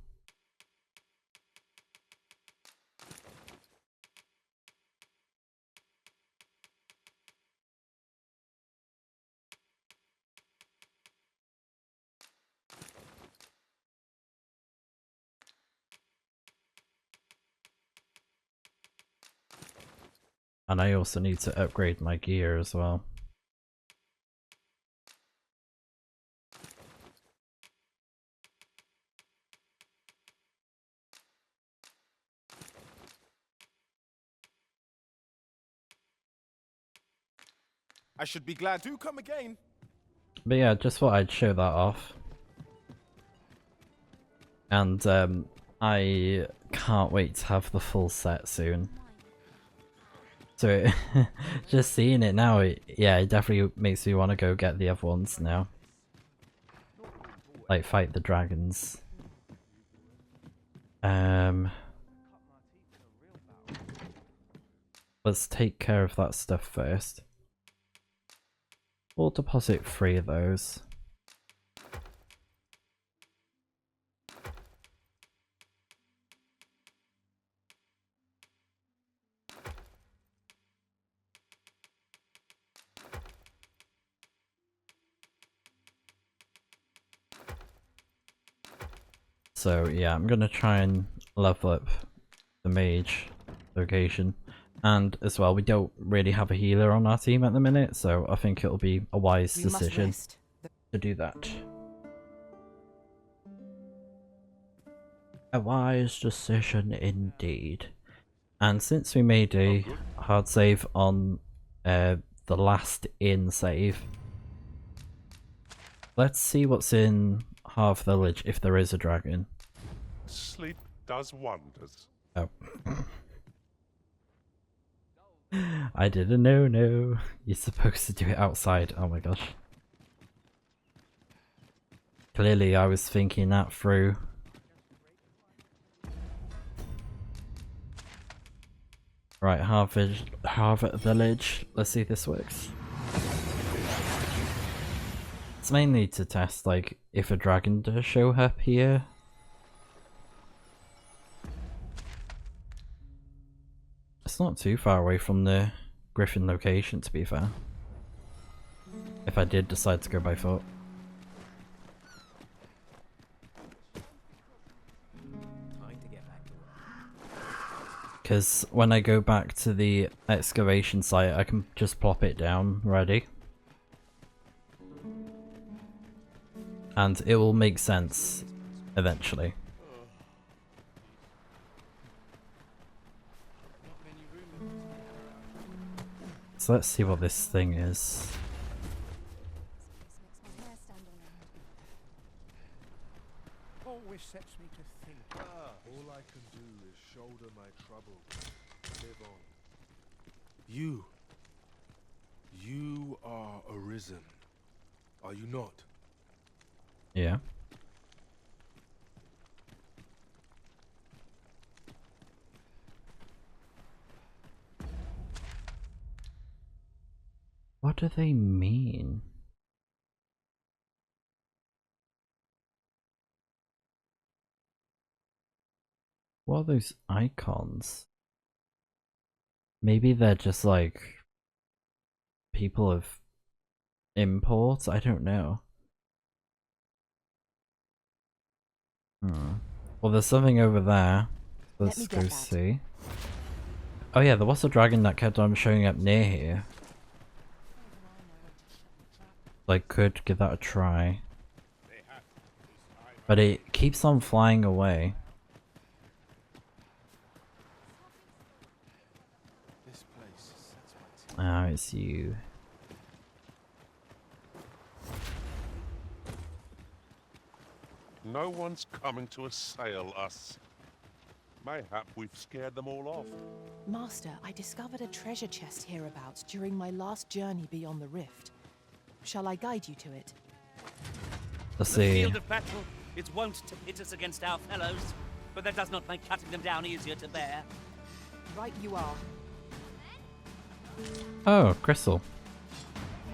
And I also need to upgrade my gear as well. I should be glad to come again. But yeah, just thought I'd show that off. And I can't wait to have the full set soon. So just seeing it now, yeah, it definitely makes me want to go get the other ones now. Like fight the dragons. Let's take care of that stuff first. We'll deposit 3 of those. So yeah, I'm gonna try and level up the mage location. And as well, we don't really have a healer on our team at the minute, so I think it'll be a wise decision to do that. A wise decision indeed. And since we made a hard save on the last in save, let's see what's in Half Village if there is a dragon. Sleep does wonders. Oh. I didn't know, no. You're supposed to do it outside. Oh my gosh. Clearly I was thinking that through. Right, Harvard Village. Let's see if this works. It's mainly to test, like, if a dragon does show up here. It's not too far away from the Griffin location, to be fair. If I did decide to go by foot. Because when I go back to the excavation site, I can just plop it down ready. And it will make sense eventually. So let's see what this thing is. Always sets me to think. All I can do is shoulder my trouble. Live on. You are arisen, are you not? Yeah. What do they mean? What are those icons? Maybe they're just like people of import? I don't know. Well, there's something over there. Let's go see. Oh yeah, there was a dragon that kept on showing up near here. Like, could give that a try. But it keeps on flying away. Ah, it's you. No one's coming to assail us. Mayhap we've scared them all off. Master, I discovered a treasure chest hereabouts during my last journey beyond the rift. Shall I guide you to it? Let's The see. field of battle is wont to pit us against our fellows, but that does not make cutting them down easier to bear. Right you are. Oh, crystal.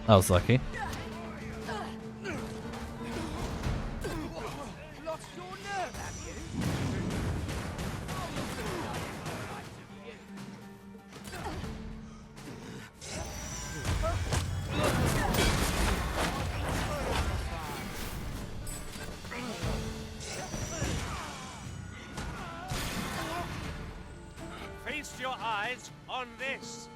That was lucky. Lost your nerve, have you? Feast your eyes on this.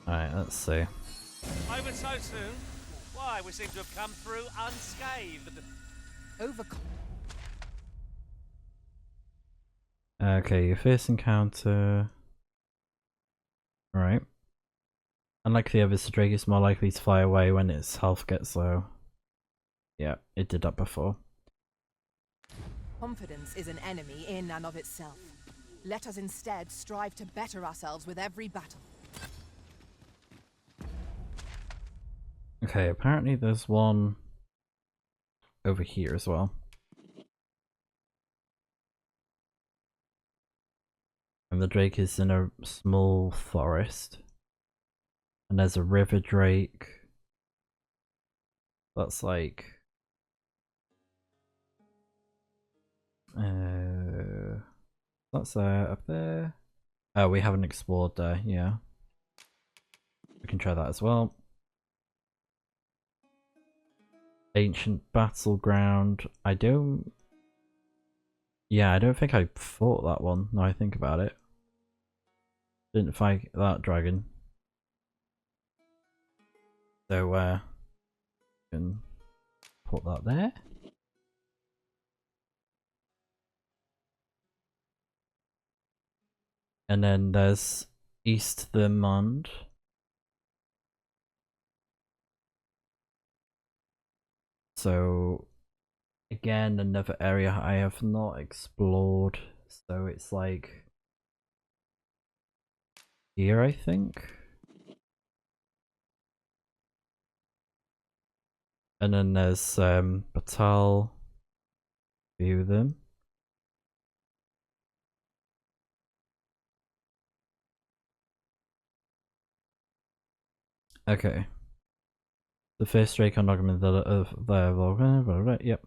Alright, let's see. Over so soon? Why, we seem to have come through unscathed. Okay, your first encounter. Right. Unlike the others, the drake is more likely to fly away when its health gets low. Yeah, it did that before. Confidence is an enemy in and of itself. Let us instead strive to better ourselves with every battle. Okay, apparently there's one over here as well. And the drake is in a small forest. And there's a river drake. That's like... that's up there. Oh, we haven't explored there, yeah. We can try that as well. Ancient battleground. I don't... Yeah, I don't think I fought that one, now I think about it. Didn't fight that dragon. So, can put that there. And then there's East the Mond. So again, another area I have not explored. So it's like here, I think. And then there's Batal. View them. Okay. The first Drake on Dogma of yep.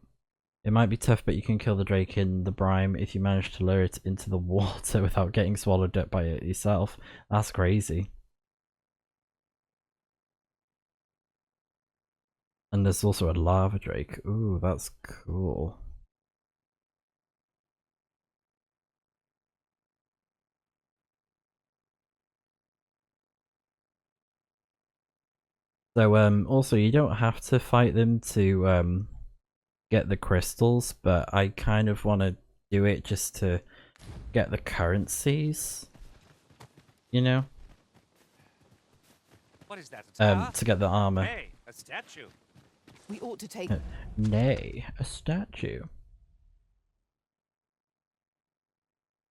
It might be tough, but you can kill the Drake in the brine if you manage to lure it into the water without getting swallowed up by it yourself. That's crazy. And there's also a lava Drake. Ooh, that's cool. So also you don't have to fight them to get the crystals, but I kind of want to do it just to get the currencies, you know? What is that? A tower? To get the armor. Hey, a statue. We ought to take... Nay, a statue.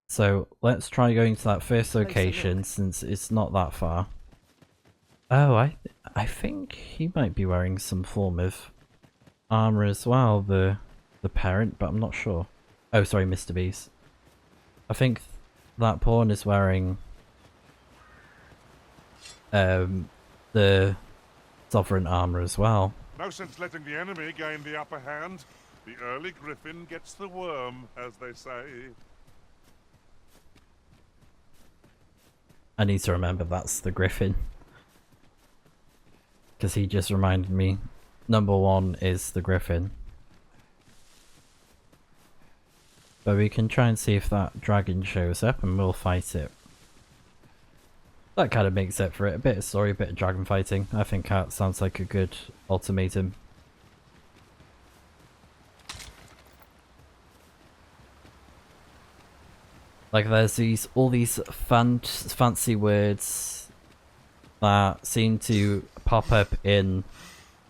So let's try going to that first location since it's not that far. Oh, I think he might be wearing some form of armor as well, the parent, but I'm not sure. Oh, sorry, Mr. Beast. I think that pawn is wearing the sovereign armor as well. No sense letting the enemy gain the upper hand. The early griffin gets the worm, as they say. I need to remember that's the griffin. Because he just reminded me, number 1 is the griffin. But we can try and see if that dragon shows up and we'll fight it. That kind of makes it for it. A bit of story, a bit of dragon fighting. I think that sounds like a good ultimatum. Like there's all these fancy words that seem to pop up in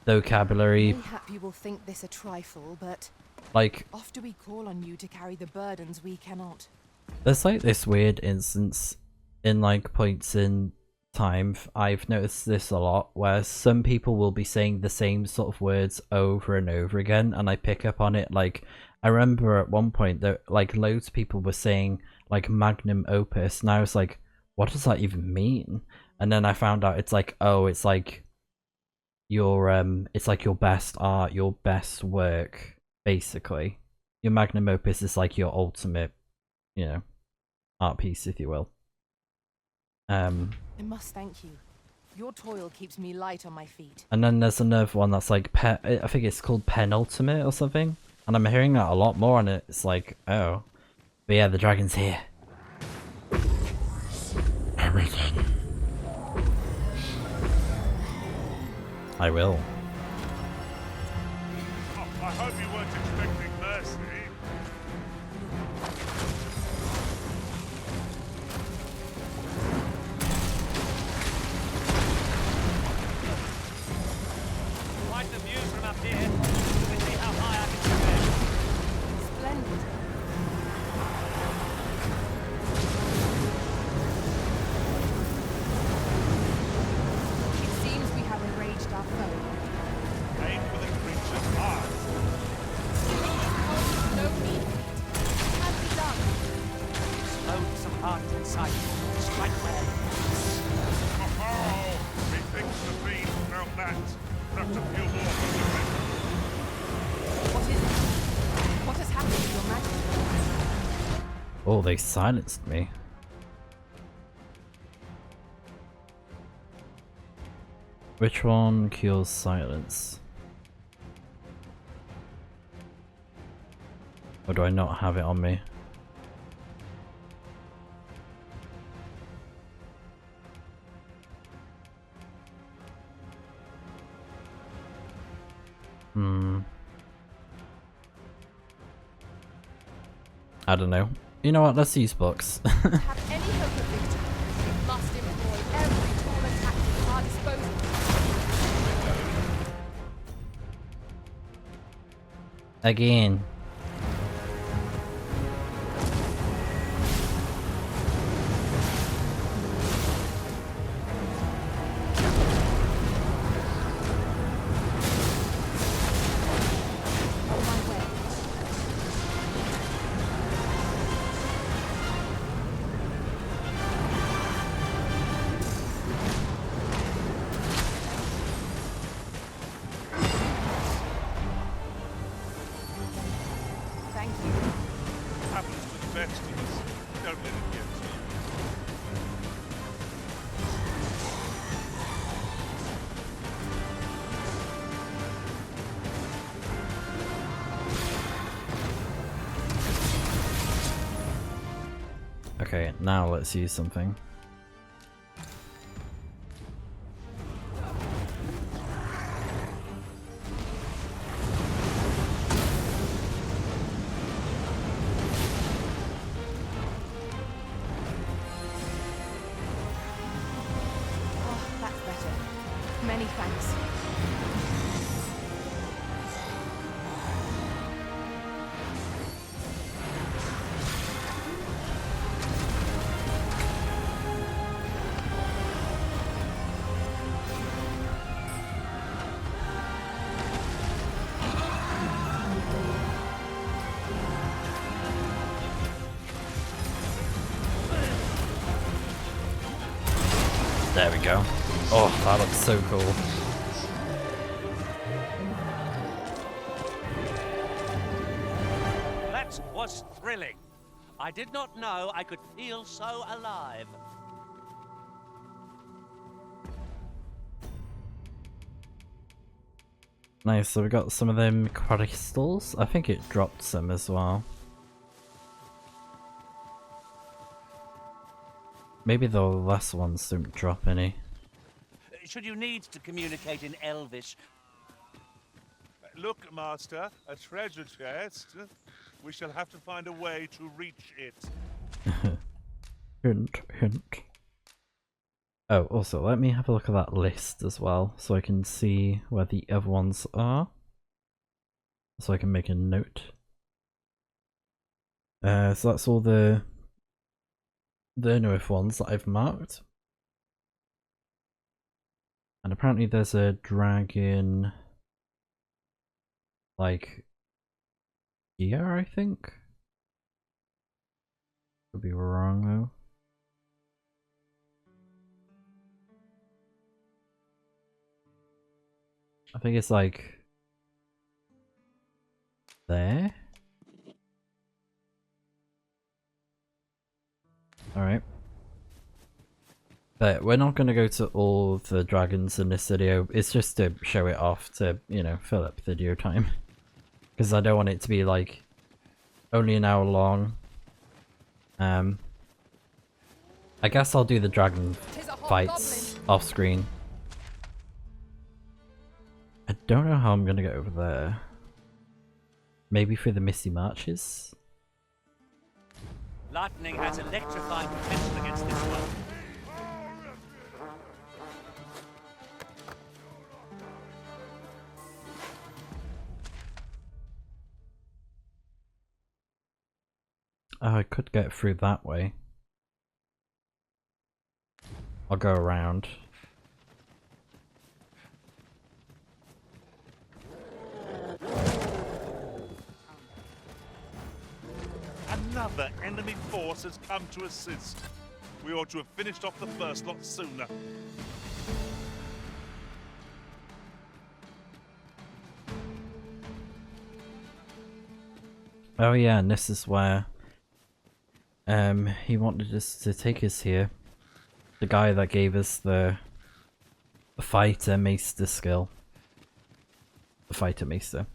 vocabulary. Mayhap you will think this a trifle, but like oft do we call on you to carry the burdens we cannot. There's like this weird instance in like points in time. I've noticed this a lot where some people will be saying the same sort of words over and over again, and I pick up on it. Like I remember at one point that like loads of people were saying like magnum opus, and I was like, what does that even mean? And then I found out it's like, oh, it's like your best art, your best work, basically. Your magnum opus is like your ultimate, you know, art piece, if you will. I must thank you. Your toil keeps me light on my feet. And then there's another one that's like I think it's called penultimate or something. And I'm hearing that a lot more, and it's like, oh. But yeah, the dragon's here. Everything. I will. Oh, I hope you weren't expecting mercy. Quite the view from up here. Let me see how high I can get there. Splendid. It seems we have enraged our foe. Aim for the creature's heart. No need. Can be done. Slowed some heart inside. Strike well. Oh, methinks the fiend felt that. Perhaps a few more from the rest. What is it? What has happened to your majesty? Oh, they silenced me. Which one cures silence? Or do I not have it on me? I don't know. You know what? Let's use books. Have any hope of victory? We must employ every tool and tactic at our disposal. Again. Thank you. Happens to the best of us. Don't let it get to you. Okay, now let's use something. Oh, that's better. Many thanks. There we go. Oh, that looks so cool. That was thrilling. I did not know I could feel so alive. Nice, so we got some of them crystals. I think it dropped some as well. Maybe the last ones don't drop any. Should you need to communicate in Elvish, Look, Master, a treasure chest. We shall have to find a way to reach it. Hint, hint. Oh, also, let me have a look at that list as well, so I can see where the other ones are. So I can make a note. So that's all the newest ones that I've marked. And apparently there's a dragon, like, here, I think? Could be wrong, though. I think it's, like, there? Alright. But we're not going to go to all of the dragons in this video. It's just to show it off to, you know, fill up video time. Because I don't want it to be like only an hour long. I guess I'll do the dragon fights off screen. I don't know how I'm going to get over there. Maybe through the Misty Marches? lightning has electrifying potential against this one. Oh, I could get through that way. I'll go around. Another enemy force has come to assist. We ought to have finished off the first lot sooner. Oh yeah, and this is where he wanted us to take us here. The guy that gave us the fighter maester skill. The fighter maester.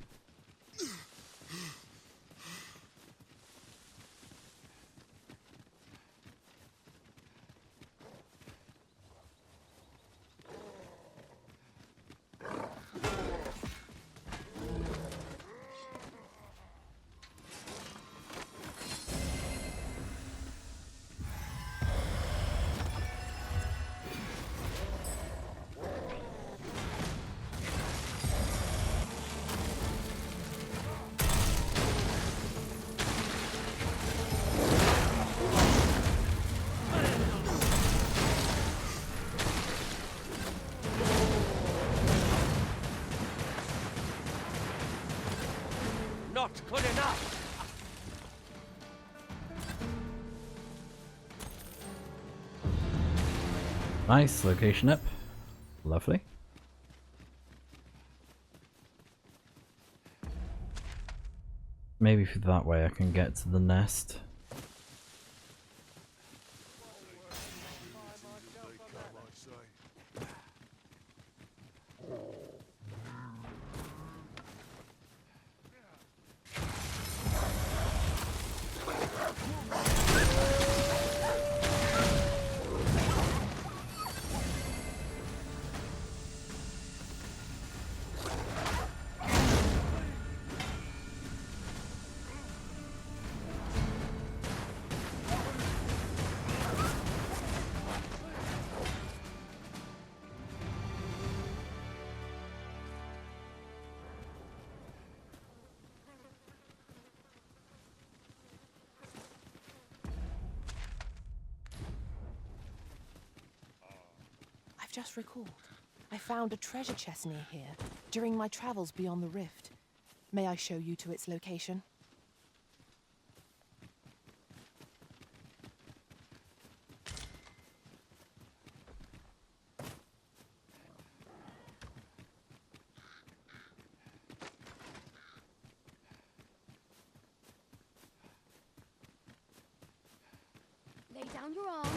not good enough. Nice location up. Lovely. Maybe through that way I can get to the nest. I've just recalled. I found a treasure chest near here during my travels beyond the rift. May I show you to its location? Lay down your arms.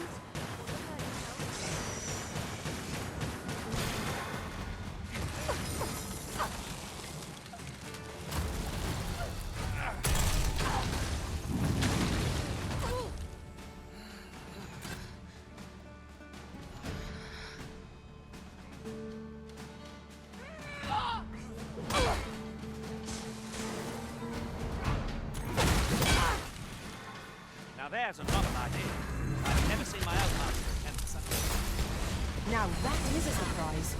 Now there's a novel idea. I've never seen my own master attempt something. Now that is a surprise.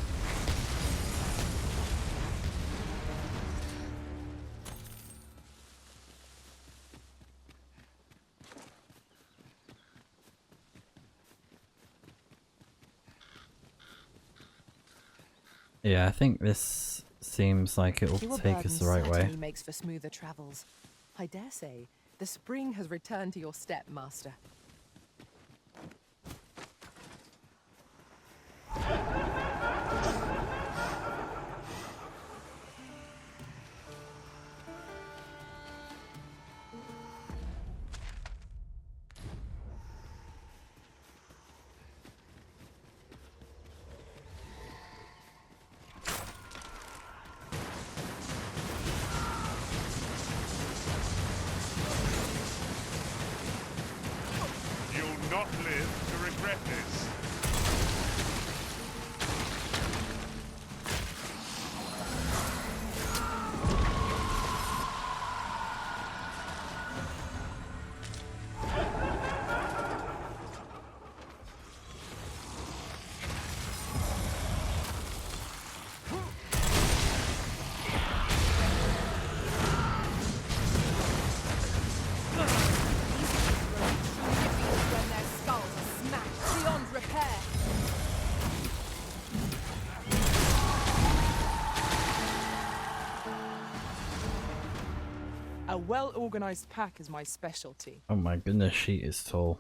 Yeah, I think this seems like it will Fewer take us the burdens right way. certainly makes for smoother travels. I dare say, the spring has returned to your step, Master. You'll not live to regret this. When their skulls are smashed beyond repair. A well-organized pack is my specialty. Oh my goodness, she is tall.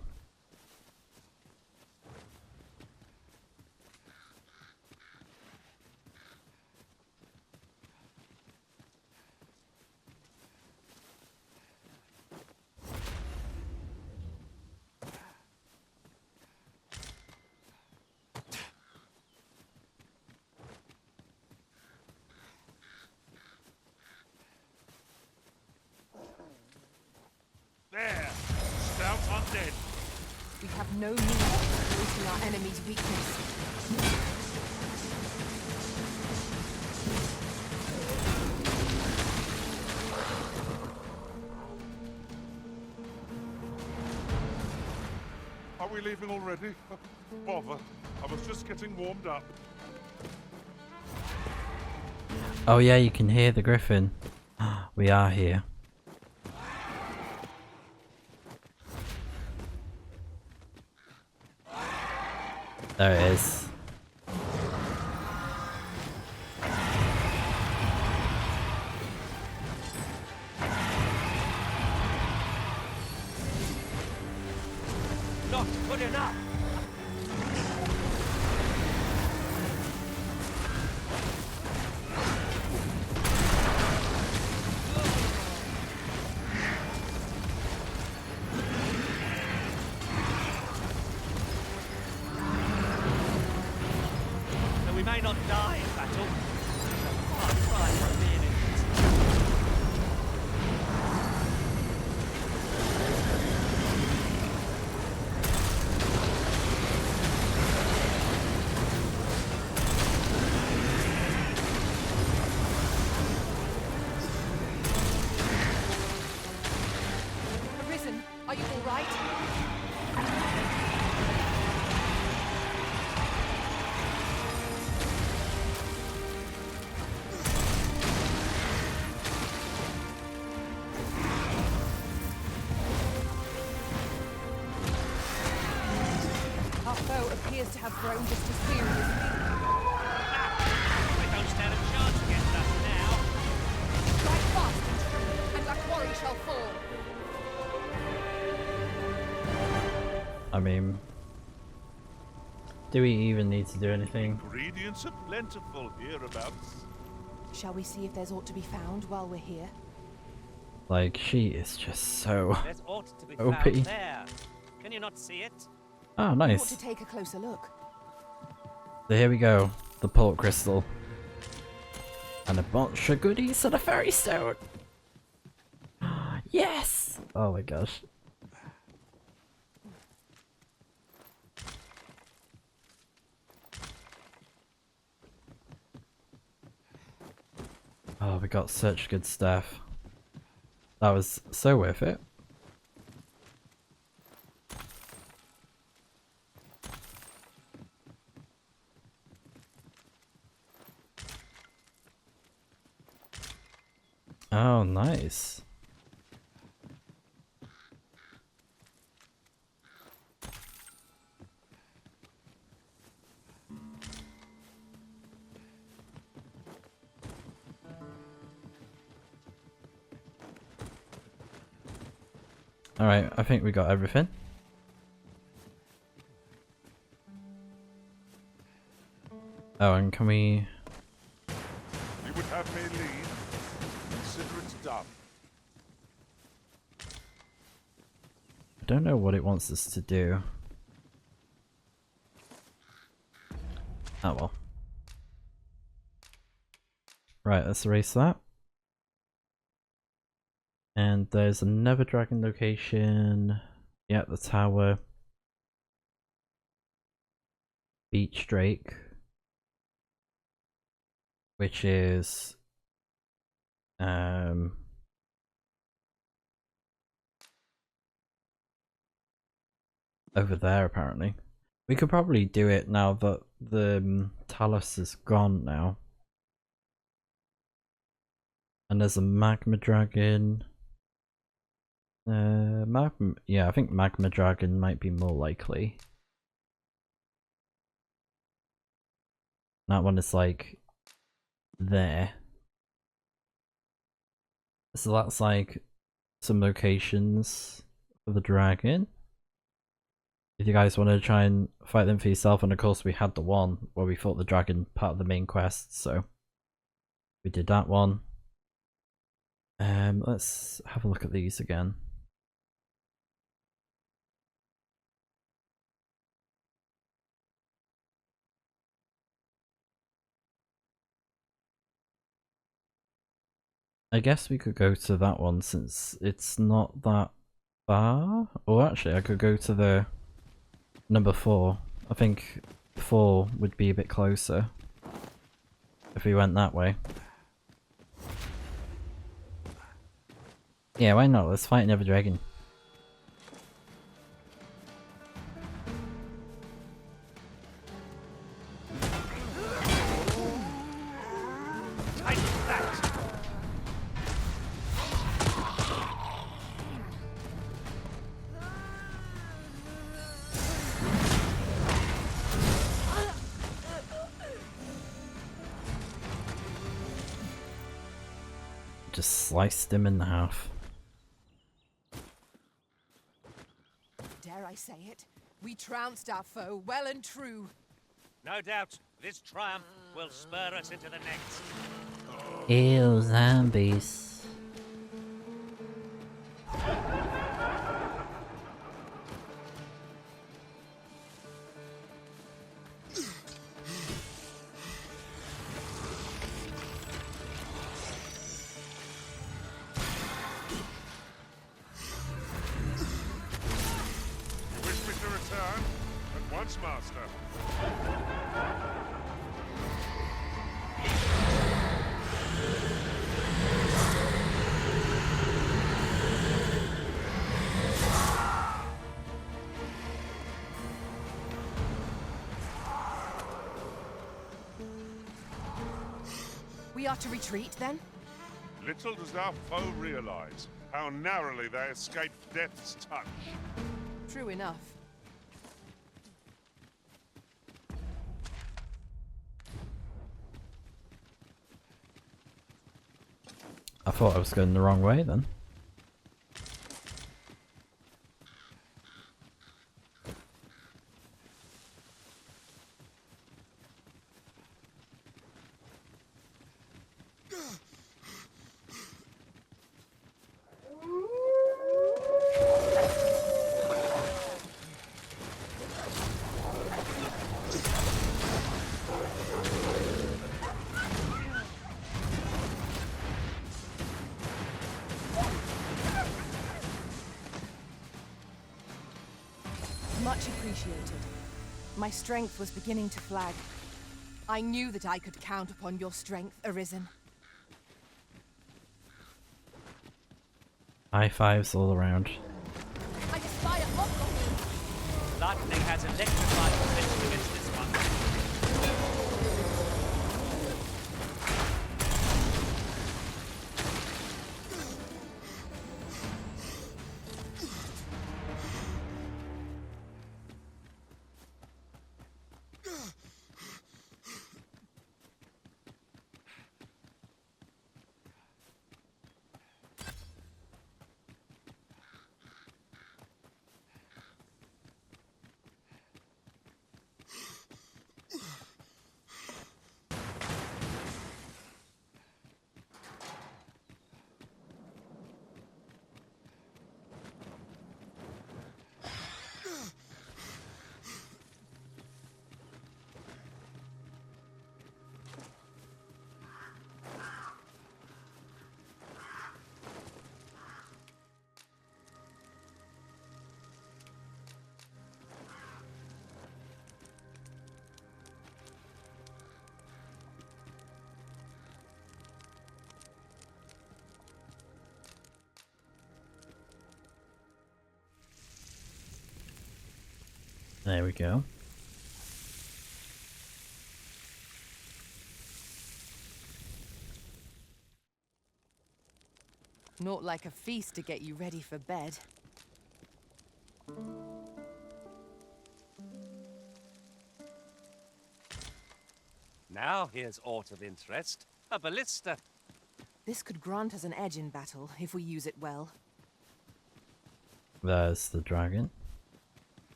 There! Stout undead! We have no need of exploiting our enemy's weakness. Are we leaving already? Bother. I was just getting warmed up. Oh yeah, you can hear the griffin. We are here. There it is. not good enough. So we may not die in battle. I'll try for a minute. Arisen, are you all right? Our foe appears to have grown just as weary as we. They don't stand a chance against us now. Strike fast, and our quarry shall fall. I mean, do we even need to do anything? Ingredients are plentiful hereabouts. Shall we see if there's aught to be found while we're here? Like, she is just so There's ought to be OP. found there. Can you not see it? Oh, We ought nice. to take a closer look. So here we go. The pulp crystal. And a bunch of goodies and a fairy stone. Yes! Oh my gosh. Oh, we got such good stuff. That was so worth it. Oh, nice. Alright, I think we got everything. Oh, and can we... You would have me leave. Consider it done. I don't know what it wants us to do. Oh well. Right, let's erase that. And there's another dragon location. Yeah, the tower. Beach Drake. Which is over there apparently. We could probably do it now that the Talus is gone now. And there's a magma dragon. Yeah, I think magma dragon might be more likely. That one is like there. So that's like some locations for the dragon. If you guys want to try and fight them for yourself, and of course we had the one where we fought the dragon part of the main quest, so we did that one. Let's have a look at these again. I guess we could go to that one since it's not that far. Or actually, I could go to the number 4. I think 4 would be a bit closer if we went that way. Yeah, why not? Let's fight another dragon. Just sliced him in half. Dare I say it? We trounced our foe well and true. No doubt, this triumph will spur us into the next. Ew, zombies. Wish me to return? At once, Master. We are to retreat, then? Little does our foe realize how narrowly they escaped death's touch. True enough. I thought I was going the wrong way then. Much appreciated. My strength was beginning to flag. I knew that I could count upon your strength, Arisen. High fives all around. I spy a hot on Lightning has electrified potential against this one. There we go. Not like a feast to get you ready for bed. Now here's aught of interest. A ballista. This could grant us an edge in battle, if we use it well. There's the dragon.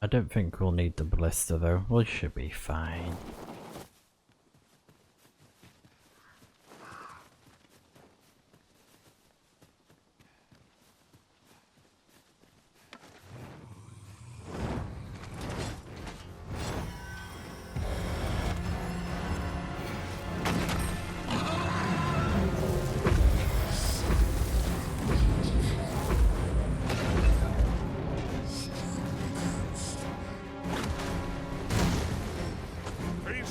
I don't think we'll need the ballista though. We should be fine. Be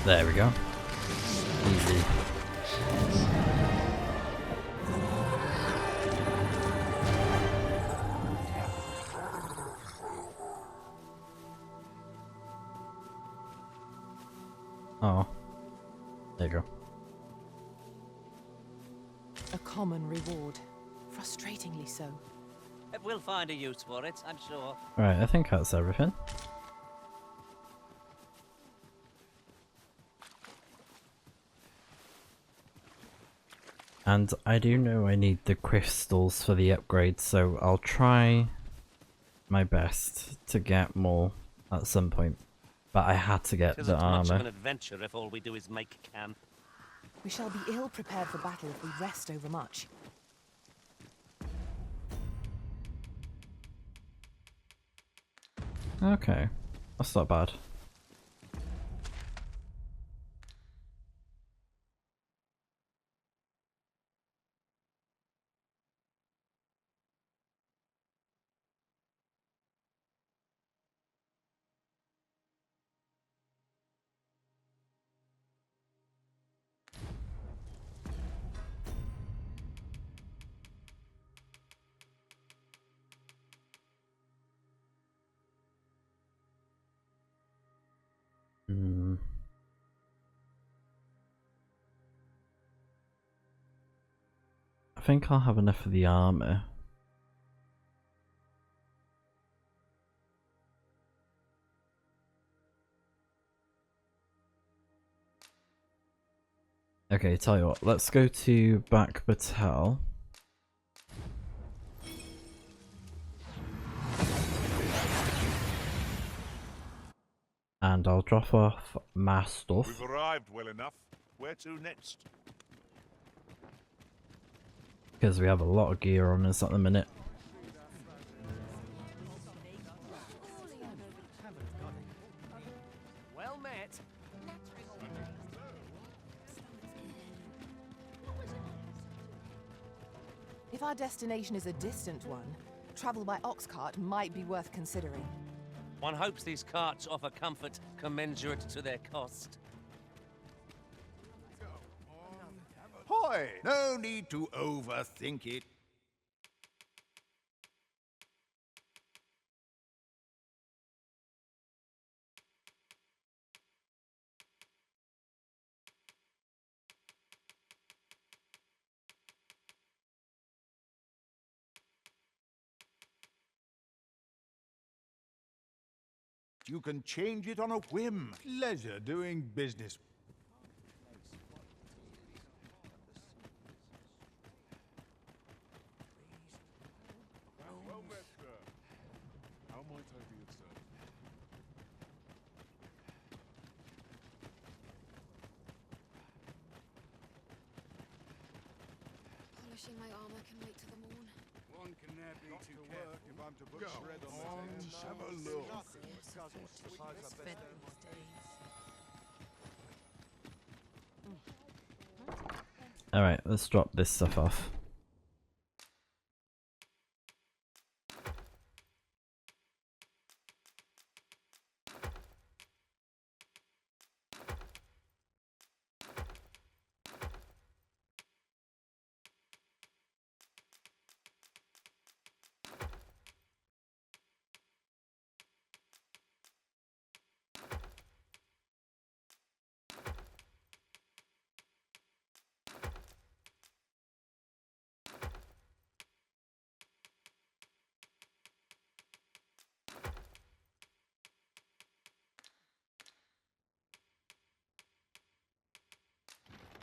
There we go. Easy. Oh. There you go. A common reward. Frustratingly so. We'll find a use for it, I'm sure. Right, I think that's everything. And I do know I need the crystals for the upgrade, so I'll try my best to get more at some point. But I had to get the Isn't much of armor. an adventure if all we do is make camp. We shall be ill prepared for battle if we rest overmuch. Okay, that's not bad. Hmm. I think I'll have enough of the armor. Okay, tell you what, let's go to Back Batel. And I'll drop off my stuff. We've arrived well enough. Where to next? Because we have a lot of gear on us at the minute. Well met. If our destination is a distant one, travel by ox cart might be worth considering. One hopes these carts offer comfort commensurate to their cost. Hoy! No need to overthink it. You can change it on a whim. Pleasure doing business. Well met, sir. How might I be of service? Polishing my armor can wait till the morn. One can never be too careful. If I'm to put shred on the have a look. Alright, let's drop this stuff off.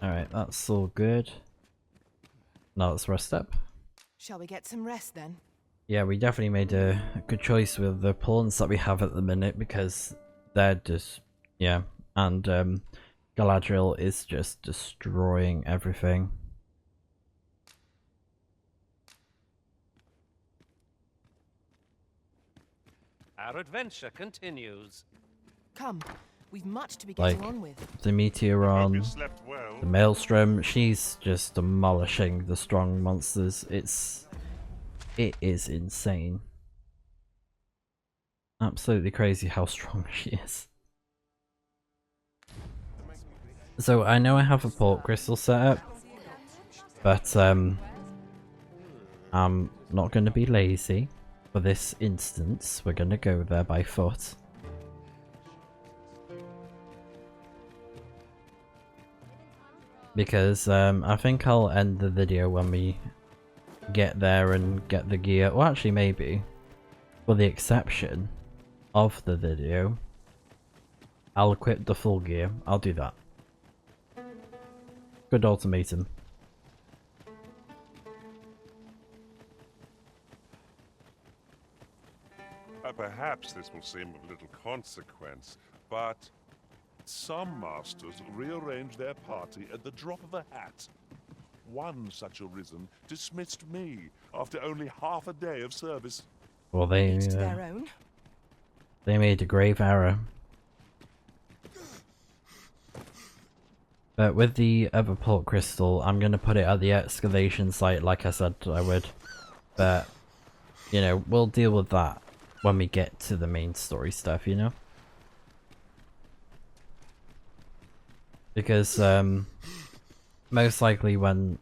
Alright, that's all good. Now let's rest up. Shall we get some rest then? Yeah, we definitely made a good choice with the pawns that we have at the minute because they're just, yeah, and Galadriel is just destroying everything. Our adventure continues. Come, we've much to be getting Like on with. the Meteoron, You slept well. the Maelstrom, she's just demolishing the strong monsters. It is insane. Absolutely crazy how strong she is. So I know I have a port crystal set up, but I'm not going to be lazy. For this instance, we're going to go there by foot. Because I think I'll end the video when we get there and get the gear. Well, actually maybe, for the exception of the video, I'll equip the full gear. I'll do that. Good ultimatum. Perhaps this will seem of little consequence, but some masters rearrange their party at the drop of a hat. One such arisen dismissed me after only half a day of service. Well, Each to their own. They made a grave error. But with the other port crystal, I'm going to put it at the excavation site like I said I would. But, you know, we'll deal with that when we get to the main story stuff, you know? Because, most likely when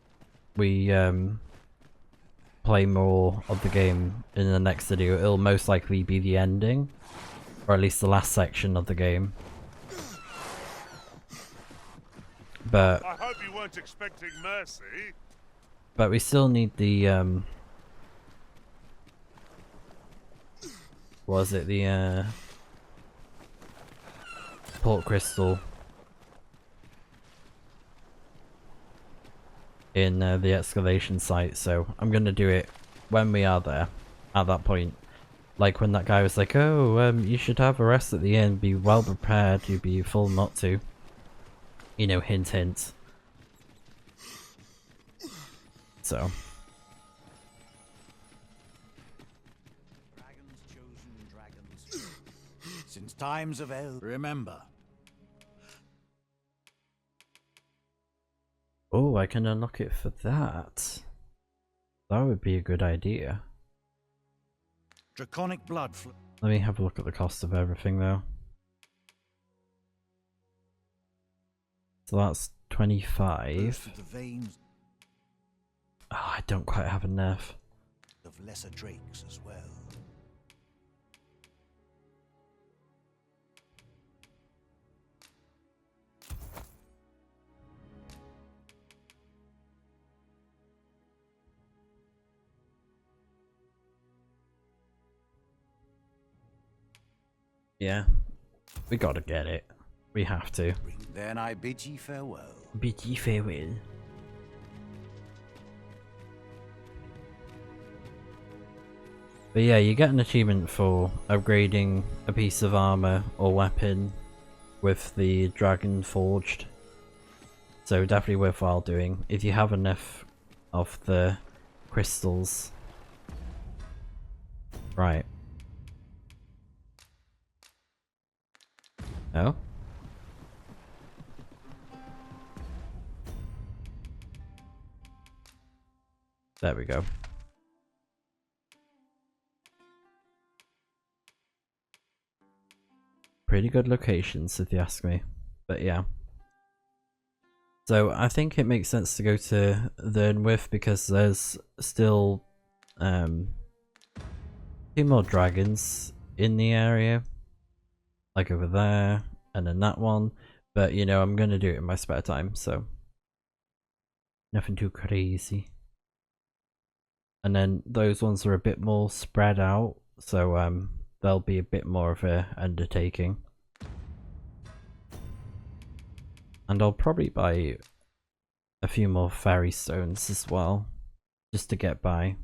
we, play more of the game in the next video, it'll most likely be the ending. Or at least the last section of the game. But I hope you weren't expecting mercy. But we still need the was it the port crystal in the excavation site, so I'm gonna do it when we are there at that point. Like when that guy was like, oh, you should have a rest at the end, be well prepared, you'd be full not to. You know, hint hint. So. Dragons chosen dragons. Since times of eld. Remember. Oh, I can unlock it for that. That would be a good idea. Draconic blood. Let me have a look at the cost of everything though. So that's 25. The veins Oh, I don't quite have enough. of lesser drakes as well. Yeah, we gotta get it. We have to. Then I bid ye farewell. Bid ye farewell. But yeah, you get an achievement for upgrading a piece of armor or weapon with the Dragon Forged. So definitely worthwhile doing if you have enough of the crystals. Right. Oh? There we go. Pretty good locations if you ask me, but yeah. So I think it makes sense to go to Thurnwith because there's still 2 more dragons in the area. Like over there, and then that one. But you know, I'm gonna do it in my spare time, so nothing too crazy. And then those ones are a bit more spread out, so they'll be a bit more of a undertaking. And I'll probably buy a few more fairy stones as well, just to get by.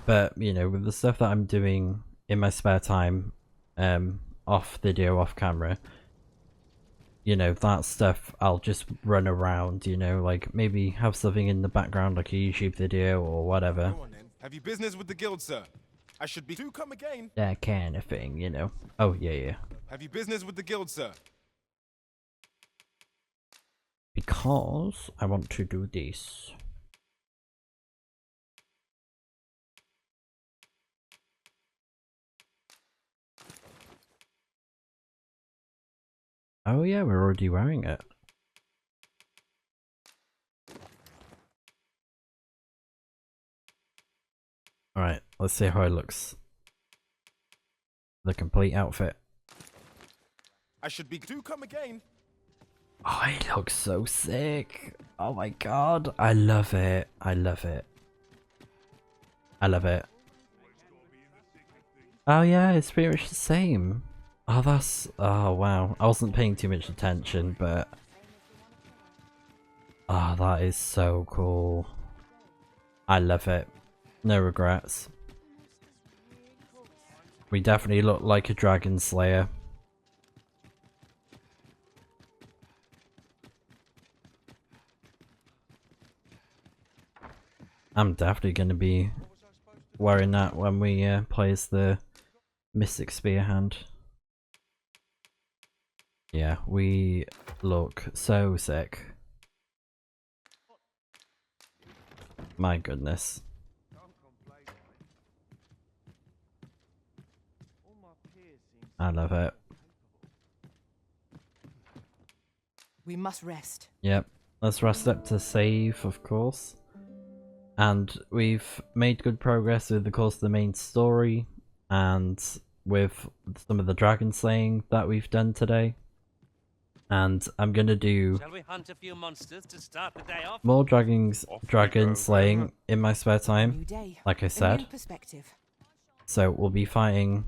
But, you know, with the stuff that I'm doing in my spare time, off video, off camera, you know, that stuff I'll just run around, you know, like maybe have something in the background like a YouTube video or whatever. Go on, then. Have you business with the guild, sir? I should be to come again. That kind of thing, you know. Oh, yeah. Have you business with the guild, sir? Because I want to do this. Oh yeah, we're already wearing it. Alright, let's see how it looks. The complete outfit. I should be. Do come again. Oh, it looks so sick. Oh my god. I love it. I love it. I love it. Oh yeah, it's pretty much the same. Oh, that's... Oh wow. I wasn't paying too much attention, but... Oh, that is so cool. I love it. No regrets. We definitely look like a dragon slayer. I'm definitely going to be wearing that when we play as the Mystic Spear Hand. Yeah, we look so sick. My goodness. I love it. We must rest. Yep, let's rest up to save, of course. And we've made good progress with the course of the main story and with some of the dragon slaying that we've done today. And I'm gonna do Shall we hunt a few monsters to start the day off? more dragon slaying in my spare time, like I said. So we'll be fighting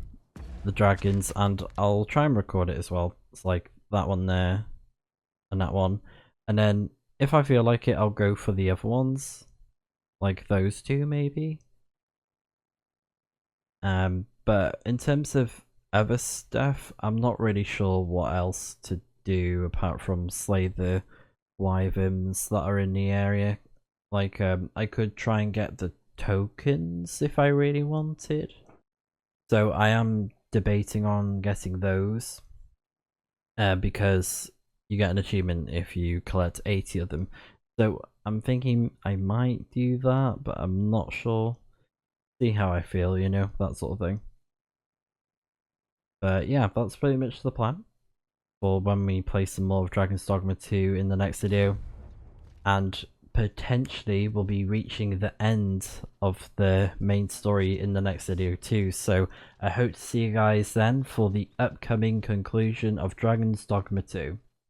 the dragons, and I'll try and record it as well. It's like that one there and that one, and then if I feel like it, I'll go for the other ones, like those two maybe. But in terms of other stuff, I'm not really sure what else to do apart from slay the wyverns that are in the area. Like I could try and get the tokens if I really wanted. So I am debating on getting those, because you get an achievement if you collect 80 of them. So I'm thinking I might do that, but I'm not sure. See how I feel, you know, that sort of thing. But yeah, that's pretty much the plan for when we play some more of Dragon's Dogma 2 in the next video. And potentially we'll be reaching the end of the main story in the next video too. So I hope to see you guys then for the upcoming conclusion of Dragon's Dogma 2.